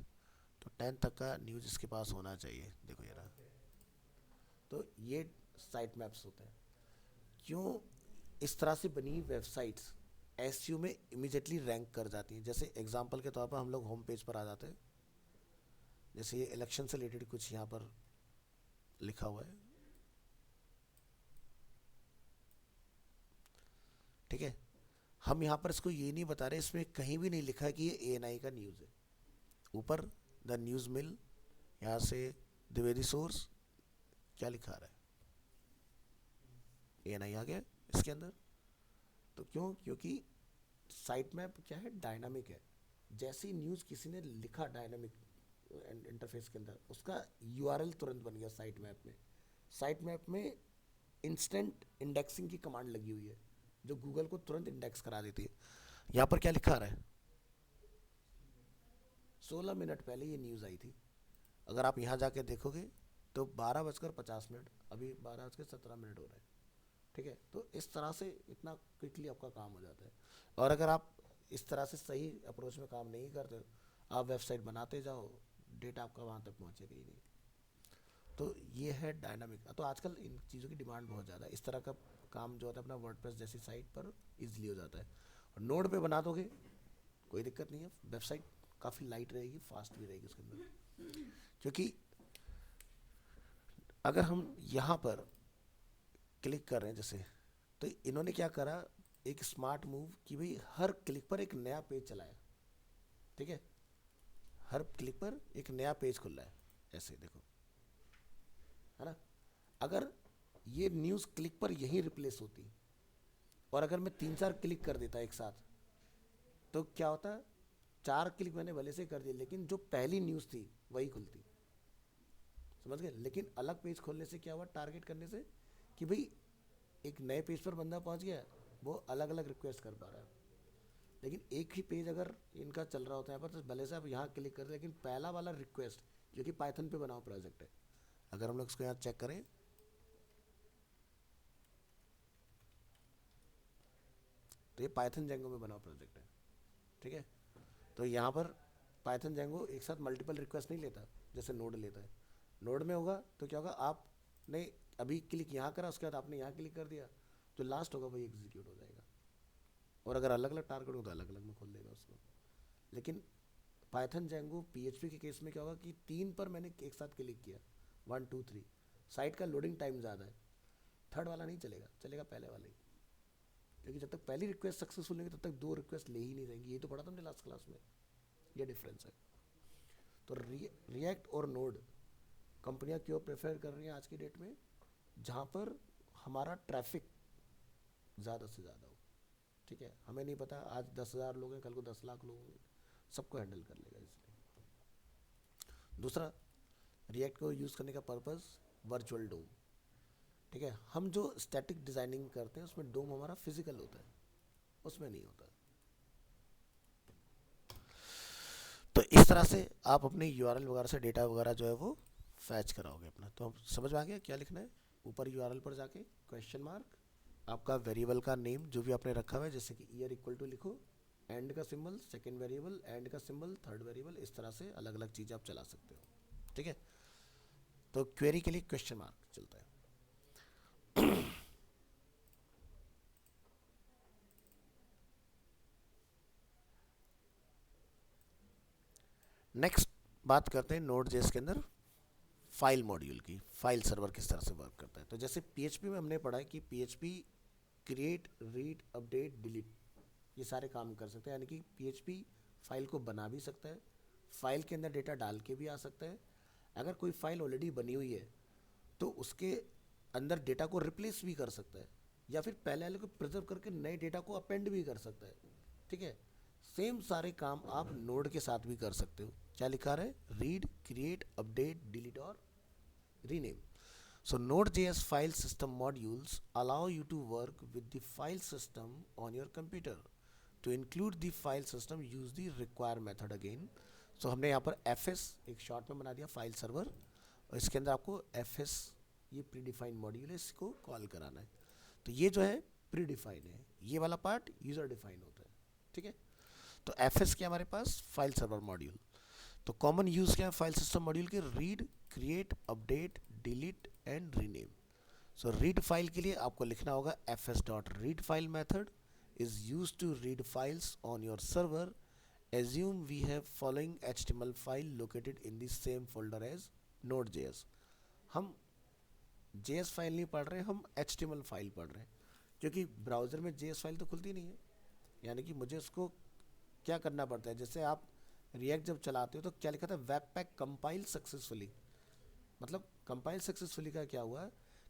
तो 10th तक का न्यूज़ इसके पास होना चाहिए। देखो ये रहा। तो ये साइट मैप्स होते हैं। क्यों इस तरह से बनी वेबसाइट्स SEO में इमीडिएटली रैंक कर जाती हैं। जैसे एग्जांपल के तौर पर हम लोग होम पेज पर आ जाते हैं, जैसे ये इलेक्शन से रिलेटेड कुछ यहाँ पर लिखा हुआ है, ठीक है। हम यहाँ पर इसको ये नहीं बता रहे, इसमें कहीं भी नहीं लिखा कि ये ANI का न्यूज़ है। ऊपर द न्यूज़ मिल, यहाँ से द्विवेदी सोर्स, क्या लिखा रहा है, ANI आ गया इसके अंदर। तो क्योंकि साइट मैप क्या है, डायनामिक है। जैसी न्यूज़ किसी ने लिखा डायनामिक इंटरफेस के अंदर, उसका URL तुरंत बन गया साइट मैप में। साइट मैप में इंस्टेंट इंडेक्सिंग की कमांड लगी हुई है, जो गूगल को तुरंत इंडेक्स करा देती है। यहाँ पर क्या लिखा आ रहा है, 16 मिनट पहले ये न्यूज़ आई थी। अगर आप यहाँ जाके देखोगे तो 12:50, अभी 12:17 हो रहे हैं। ठीक है, तो इस तरह से इतना क्विकली आपका काम हो जाता है। और अगर आप इस तरह से सही अप्रोच में काम नहीं करते, आप वेबसाइट बनाते जाओ, डेटा आपका वहाँ तक पहुँचेगा ही नहीं। तो ये है डायनामिक। तो आजकल इन चीज़ों की डिमांड बहुत ज़्यादा है। इस तरह का काम जो होता है अपना वर्डप्रेस जैसी साइट पर इजीली हो जाता है। और नोड पे बना दोगे कोई दिक्कत नहीं है, वेबसाइट काफ़ी लाइट रहेगी, फास्ट भी रहेगी उसके अंदर। क्योंकि अगर हम यहाँ पर क्लिक कर रहे हैं जैसे, तो इन्होंने क्या करा, एक स्मार्ट मूव कि भाई हर क्लिक पर एक नया पेज चलाया। ठीक है, हर क्लिक पर एक नया पेज खुल रहा है, ऐसे देखो, है ना। अगर ये न्यूज़ क्लिक पर यहीं रिप्लेस होती और अगर मैं 3-4 क्लिक कर देता एक साथ, तो क्या होता, 4 क्लिक मैंने भले से कर दिए लेकिन जो पहली न्यूज़ थी वही खुलती, समझ गए। लेकिन अलग पेज खोलने से क्या हुआ, टारगेट करने से, कि भाई एक नए पेज पर बंदा पहुंच गया, वो अलग अलग रिक्वेस्ट कर पा रहा है। लेकिन एक ही पेज अगर इनका चल रहा होता है यहाँ पर, तो भले से आप यहाँ क्लिक करें लेकिन पहला वाला रिक्वेस्ट, जो कि पाइथन पे बना हुआ प्रोजेक्ट है, अगर हम लोग इसको यहाँ चेक करें, तो ये पाइथन जेंगो में बना हुआ प्रोजेक्ट है। ठीक है, तो यहाँ पर पाइथन जेंगो एक साथ मल्टीपल रिक्वेस्ट नहीं लेता जैसे नोड लेता है। नोड में होगा तो क्या होगा, आपने अभी क्लिक यहाँ करा, उसके बाद आपने यहाँ क्लिक कर दिया, जो लास्ट होगा वही एग्जीक्यूट हो जाएगा। और अगर अलग अलग टारगेट हो तो अलग अलग में खोल देगा उसको। लेकिन पाइथन जेंगो पीएचपी के केस में क्या होगा कि 3 पर मैंने एक साथ क्लिक किया, 1 2 3, साइट का लोडिंग टाइम ज़्यादा है, थर्ड वाला नहीं चलेगा, चलेगा पहले वाला ही। क्योंकि जब तक पहली रिक्वेस्ट सक्सेसफुल नहीं होगी तब तक 2 रिक्वेस्ट ले ही नहीं जाएंगी। ये तो पढ़ा था हमने लास्ट क्लास में, ये डिफरेंस है। तो रिएक्ट और नोड कंपनियां क्यों प्रेफर कर रही हैं आज की डेट में, जहाँ पर हमारा ट्रैफिक ज़्यादा से ज़्यादा हो। ठीक है, हमें नहीं पता आज 10,000 लोग हैं, कल को 10 लाख लोग होंगे, सबको हैंडल कर लेगा इसलिए। दूसरा, रिएक्ट को यूज़ करने का पर्पस वर्चुअल डोम। ठीक है, हम जो स्टैटिक डिज़ाइनिंग करते हैं उसमें डोम हमारा फिजिकल होता है, उसमें नहीं होता। तो इस तरह से आप अपने यूआरएल वगैरह से डेटा वगैरह जो है वो फैच कराओगे अपना। तो हम समझ में आ गया क्या लिखना है। ऊपर यूआरएल पर जाके क्वेश्चन मार्क, आपका वेरिएबल का नेम जो भी आपने रखा हुआ है, जैसे कि ईयर इक्वल टू लिखो, एंड का सिंबल, सेकंड वेरिएबल, एंड का सिंबल, थर्ड वेरिएबल, इस तरह से अलग अलग चीज़ें आप चला सकते हो। ठीक है, तो क्वेरी के लिए क्वेश्चन मार्क चलता है। नेक्स्ट बात करते हैं नोड जेएस के अंदर फाइल मॉड्यूल की, फाइल सर्वर किस तरह से वर्क करता है। तो जैसे पीएचपी में हमने पढ़ा है कि PHP create, read, update, delete, ये सारे काम कर सकते हैं। यानी कि पीएचपी फाइल को बना भी सकता है, फाइल के अंदर डेटा डाल के भी आ सकता है। अगर कोई फाइल ऑलरेडी बनी हुई है तो उसके अंदर डेटा को रिप्लेस भी कर सकता है, या फिर पहले वाले को प्रिजर्व करके नए डेटा को अपेंड भी कर सकता है। ठीक है, सेम सारे काम आप नोड के साथ भी कर सकते हो। क्या लिखा है, रीड, क्रिएट, अपडेट, डिलीट और rename. So Node.js file system modules allow you to work with the file system on your computer. To include the file system, use the require method again. So हमने यहाँ पर fs एक short में बना दिया file server, और इसके अंदर आपको fs ये प्री डिफाइंड मॉड्यूल है, इसको कॉल कराना है। तो ये जो है प्री डिफाइंड है, ये वाला पार्ट यूजर डिफाइंड होता है। ठीक है, तो fs क्या हमारे पास फाइल सर्वर मॉड्यूल। तो कॉमन यूज क्या है फाइल सिस्टम मॉड्यूल के, read, create, update, delete and rename. So read file के लिए आपको लिखना होगा fs.read file method is used to read files on your server. Assume we have following HTML file located in the same folder as Node.js. हम JS file नहीं पढ़ रहे, हम HTML फाइल पढ़ रहे हैं, क्योंकि ब्राउज़र में JS फाइल तो खुलती नहीं है। यानी कि मुझे उसको क्या करना पड़ता है, जैसे आप रिएक्ट जब चलाते हो तो क्या लिखा था, वेब पैक कंपाइल सक्सेसफुली। मतलब कंपाइल सक्सेसफुली का क्या हुआ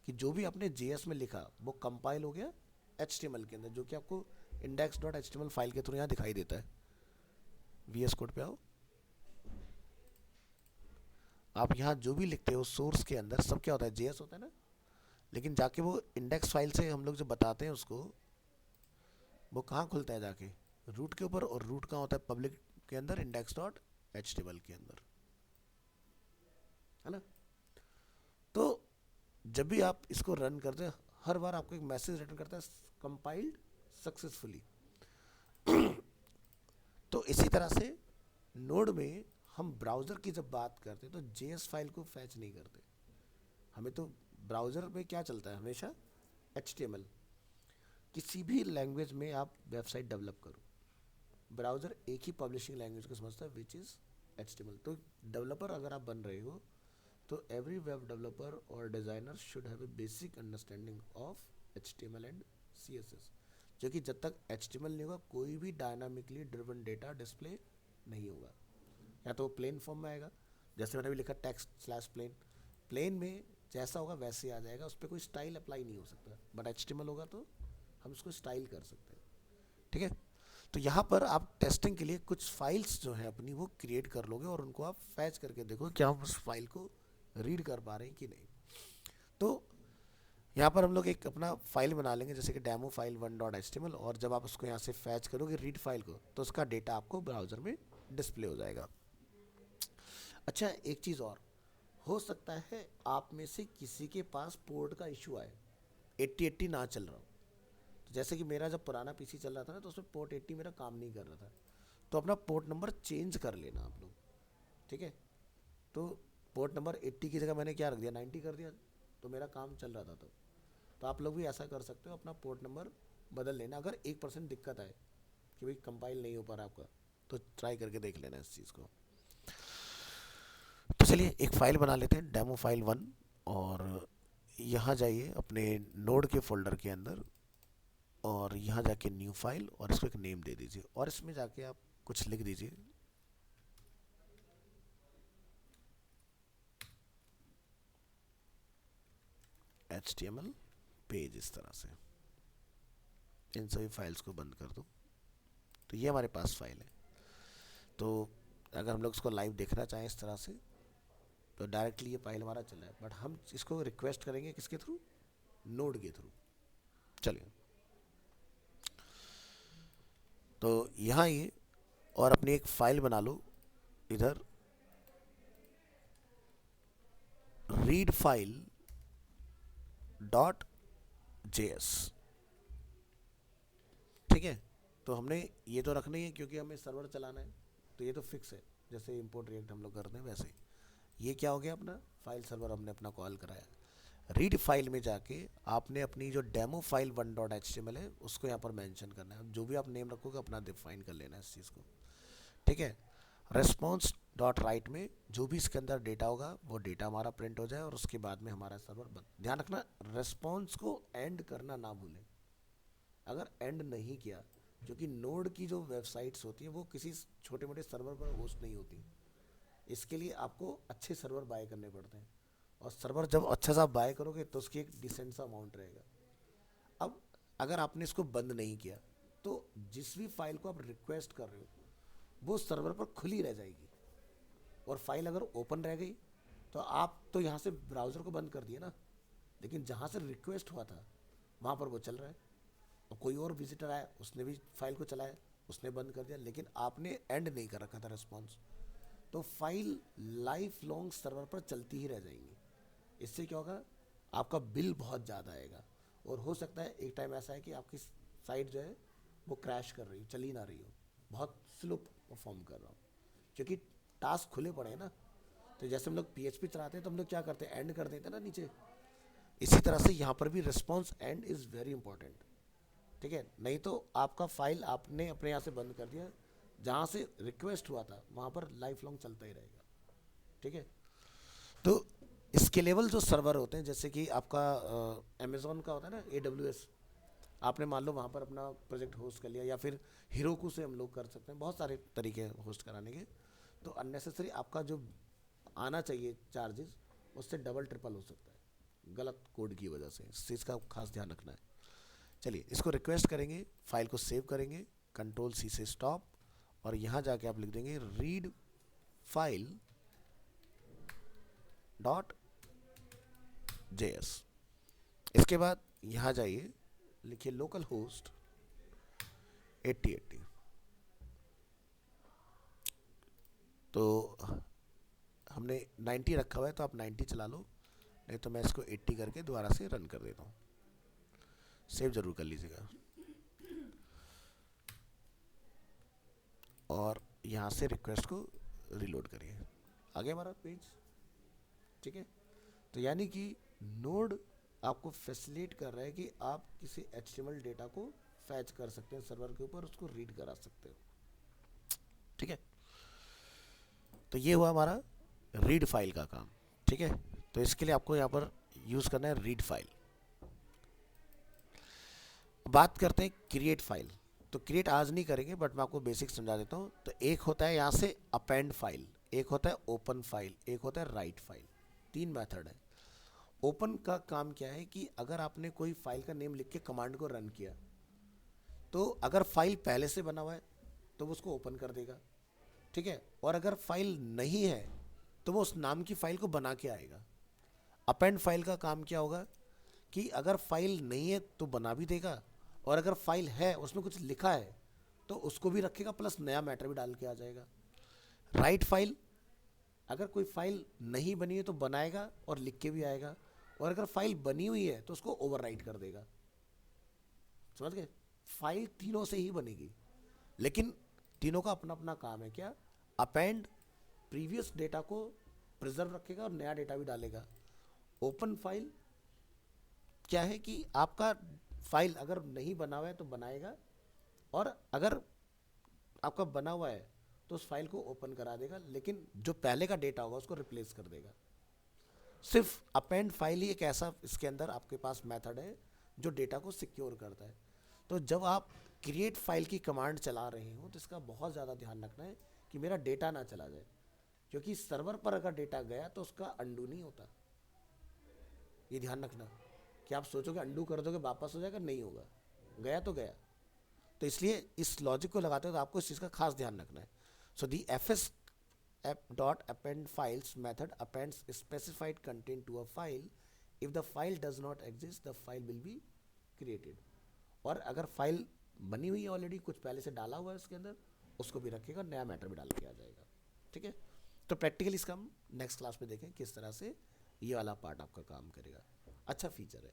कि जो भी आपने जेएस में लिखा वो कंपाइल हो गया एचटीएमएल के अंदर, जो कि आपको index.html फाइल के थ्रू यहाँ दिखाई देता है। वीएस कोड पे आओ, आप यहाँ जो भी लिखते हो सोर्स के अंदर सब क्या होता है, जेएस होता है ना। लेकिन जाके वो इंडेक्स फाइल से हम लोग जो बताते हैं उसको, वो कहाँ खुलता है जाके, रूट के ऊपर, और रूट कहाँ होता है, पब्लिक के अंदर, इंडेक्स डॉट एच के अंदर, है ना। तो जब भी आप इसको रन करते हैं, हर बार आपको एक मैसेज रिटर्न करता है, कंपाइल्ड सक्सेसफुली। तो इसी तरह से नोड में हम ब्राउज़र की जब बात करते हैं तो जेएस फाइल को फैच नहीं करते, हमें तो ब्राउज़र में क्या चलता है हमेशा, एचटीएमएल। किसी भी लैंग्वेज में आप वेबसाइट डेवलप करो, ब्राउज़र एक ही पब्लिशिंग लैंग्वेज को समझता है, विच इज़ एचटीएमएल। तो डेवलपर अगर आप बन रहे हो तो एवरी वेब डेवलपर और designer should have a basic understanding of HTML and CSS, जो कि जब तक एचटीएमएल नहीं होगा कोई भी डायनामिकली ड्रिवन डेटा डिस्प्ले नहीं होगा। या तो प्लेन फॉर्म में आएगा, जैसे मैंने भी लिखा टेक्स्ट स्लैश प्लेन, प्लेन में जैसा होगा वैसे आ जाएगा, उस पर कोई स्टाइल अप्लाई नहीं हो सकता, बट एचटीएमएल होगा तो हम उसको स्टाइल कर सकते हैं, ठीक है। तो यहाँ पर आप टेस्टिंग के लिए कुछ फाइल्स जो है अपनी वो क्रिएट कर लोगे और उनको आप फैच करके देखो क्या हम उस फाइल को रीड कर पा रहे हैं कि नहीं। तो यहाँ पर हम लोग एक अपना फाइल बना लेंगे, जैसे कि डेमो फाइल 1.html, और जब आप उसको यहाँ से फैच करोगे रीड फाइल को तो उसका डेटा आपको ब्राउज़र में डिस्प्ले हो जाएगा। अच्छा, एक चीज़ और, हो सकता है आप में से किसी के पास पोर्ट का इशू आए, 8080 ना चल रहा हो। तो जैसे कि मेरा जब पुराना पीसी चल रहा था ना तो उसमें पोर्ट 80 मेरा काम नहीं कर रहा था, तो अपना पोर्ट नंबर चेंज कर लेना आप लोग, ठीक है। तो पोर्ट नंबर 80 की जगह मैंने क्या रख दिया, 90 कर दिया, तो मेरा काम चल रहा था। तो आप लोग भी ऐसा कर सकते हो, अपना पोर्ट नंबर बदल लेना। अगर 1% दिक्कत आए कि भाई कंपाइल नहीं हो पा रहा आपका, तो ट्राई करके देख लेना इस चीज़ को। तो चलिए एक फ़ाइल बना लेते हैं, डेमो फाइल 1, और यहाँ जाइए अपने नोड के फोल्डर के अंदर, और यहाँ जाके न्यू फाइल, और इसको एक नेम दे दीजिए, और इसमें जाके आप कुछ लिख दीजिए, HTML पेज, इस तरह से। इन सभी फाइल्स को बंद कर दो। तो ये हमारे पास फाइल है। तो अगर हम लोग इसको लाइव देखना चाहें इस तरह से, तो डायरेक्टली ये फाइल हमारा चला है, बट हम इसको रिक्वेस्ट करेंगे किसके थ्रू, नोड के थ्रू। चलिए, तो यहाँ ये, और अपनी एक फाइल बना लो इधर, रीड फाइल डॉट जेएस, ठीक है। तो हमने ये तो रखना ही है क्योंकि हमें सर्वर चलाना है, तो ये तो फिक्स है, जैसे इंपोर्ट रिएक्ट हम लोग करते हैं वैसे ही। ये क्या हो गया, अपना फाइल सर्वर हमने अपना कॉल कराया। रीड फाइल में जाके आपने अपनी जो डेमो फाइल 1.html है उसको यहाँ पर मेंशन करना है, जो भी आप नेम रखोगे अपना डिफाइन कर लेना है इस चीज़ को, ठीक है। रेस्पॉन्स डॉट राइट में जो भी इसके अंदर डेटा होगा वो डेटा हमारा प्रिंट हो जाए, और उसके बाद में हमारा सर्वर बंद। ध्यान रखना, रेस्पॉन्स को एंड करना ना भूलें। अगर एंड नहीं किया, क्योंकि नोड की जो वेबसाइट्स होती हैं वो किसी छोटे मोटे सर्वर पर होस्ट नहीं होती, इसके लिए आपको अच्छे सर्वर बाय करने पड़ते हैं, और सर्वर जब अच्छा सा बाय करोगे तो उसकी एक डिसेंट सा अमाउंट रहेगा। अब अगर आपने इसको बंद नहीं किया तो जिस भी फाइल को आप रिक्वेस्ट कर रहे हो वो सर्वर पर खुली रह जाएगी, और फाइल अगर ओपन रह गई तो आप तो यहाँ से ब्राउज़र को बंद कर दिए ना, लेकिन जहाँ से रिक्वेस्ट हुआ था वहाँ पर वो चल रहा है, और कोई और विजिटर आया उसने भी फाइल को चलाया, उसने बंद कर दिया, लेकिन आपने एंड नहीं कर रखा था रिस्पॉन्स, तो फाइल लाइफ लॉन्ग सर्वर पर चलती ही रह जाएंगी। इससे क्या होगा, आपका बिल बहुत ज़्यादा आएगा, और हो सकता है एक टाइम ऐसा है कि आपकी साइट जो है वो क्रैश कर रही हो, चल ही ना रही हो, बहुत स्लो परफॉर्म कर रहा हो, क्योंकि टास्क खुले पड़े हैं ना। तो जैसे हम लोग PHP चलाते हैं तो हम लोग क्या करते हैं, एंड कर देते हैं ना नीचे, इसी तरह से यहाँ पर भी response and is very important, ठीक है। नहीं तो आपका फाइल आपने अपने यहाँ से बंद कर दिया, जहाँ से रिक्वेस्ट हुआ था वहाँ पर लाइफ लॉन्ग चलता ही रहेगा, ठीक है। तो स्केलेबल जो सर्वर होते हैं, जैसे कि आपका अमेजोन का होता है ना AWS, आपने मान लो वहाँ पर अपना प्रोजेक्ट होस्ट कर लिया, या फिर हिरोकू से हम लोग कर सकते हैं, बहुत सारे तरीके हैं होस्ट कराने के। तो अननेसेसरी आपका जो आना चाहिए चार्जेस उससे डबल ट्रिपल हो सकता है गलत कोड की वजह से, इस चीज़ का खास ध्यान रखना है। चलिए इसको रिक्वेस्ट करेंगे, फाइल को सेव करेंगे, Ctrl+C से स्टॉप, और यहाँ जाके आप लिख देंगे रीड फाइल डॉट जेएस। इसके बाद यहाँ जाइए, लिखिए लोकल होस्ट 80 तो हमने 90 रखा हुआ है, तो आप 90 चला लो, नहीं तो मैं इसको 80 करके दोबारा से रन कर देता हूँ। सेव जरूर कर लीजिएगा और यहाँ से रिक्वेस्ट को रिलोड करिए। आगे हमारा पेज, ठीक है। तो यानी कि नोड आपको फैसिलिटेट कर रहा है कि आप किसी HTML डेटा को फैच कर सकते हैं सर्वर के ऊपर, उसको रीड करा सकते हो, ठीक है। तो ये हुआ हमारा रीड फाइल का काम, ठीक है। तो इसके लिए आपको यहाँ पर यूज करना है रीड फाइल। बात करते हैं क्रिएट फाइल। तो क्रिएट आज नहीं करेंगे, बट मैं आपको बेसिक समझा देता हूँ। तो एक होता है यहाँ से अपेंड फाइल, एक होता है ओपन फाइल, एक होता है राइट फाइल। 3 मेथड है। ओपन का काम क्या है कि अगर आपने कोई फाइल का नेम लिख के कमांड को रन किया, तो अगर फाइल पहले से बना हुआ है तो वो उसको ओपन कर देगा, ठीक है। और अगर फाइल नहीं है तो वो उस नाम की फाइल को बना के आएगा। अपेंड फाइल का काम क्या होगा कि अगर फाइल नहीं है तो बना भी देगा, और अगर फाइल है उसमें कुछ लिखा है तो उसको भी रखेगा, प्लस नया मैटर भी डाल के आ जाएगा। राइट फाइल, अगर कोई फाइल नहीं बनी है तो बनाएगा और लिख के भी आएगा, और अगर फाइल बनी हुई है तो उसको ओवरराइट कर देगा। समझ गए? फाइल तीनों से ही बनेगी, लेकिन तीनों का अपना अपना काम है। क्या? अपेंड प्रीवियस डेटा को प्रिजर्व रखेगा और नया डेटा भी डालेगा। ओपन फाइल क्या है कि आपका फाइल अगर नहीं बना हुआ है तो बनाएगा, और अगर आपका बना हुआ है तो उस फाइल को ओपन करा देगा, लेकिन जो पहले का डेटा होगा उसको रिप्लेस कर देगा। सिर्फ अपेंड फाइल ही एक ऐसा इसके अंदर आपके पास मेथड है जो डेटा को सिक्योर करता है। तो जब आप क्रिएट फाइल की कमांड चला रहे हो तो इसका बहुत ज़्यादा ध्यान रखना है कि मेरा डेटा ना चला जाए, क्योंकि सर्वर पर अगर डेटा गया तो उसका अंडू नहीं होता। ये ध्यान रखना कि आप सोचोगे अंडू कर दोगे वापस हो जाएगा, नहीं होगा, गया तो गया। तो इसलिए इस लॉजिक को लगाते हो तो आपको इस चीज़ का खास ध्यान रखना है। सो दी fs dot append files method appends specified content to a file. If the file does not exist, the file will be created. और अगर फाइल बनी हुई है ऑलरेडी, कुछ पहले से डाला हुआ है उसके अंदर, उसको भी रखेगा, नया मैटर भी डाल के आ जाएगा, ठीक है। तो प्रैक्टिकली इसका हम नेक्स्ट क्लास में देखें किस तरह से ये वाला पार्ट आपका काम करेगा। अच्छा फीचर है।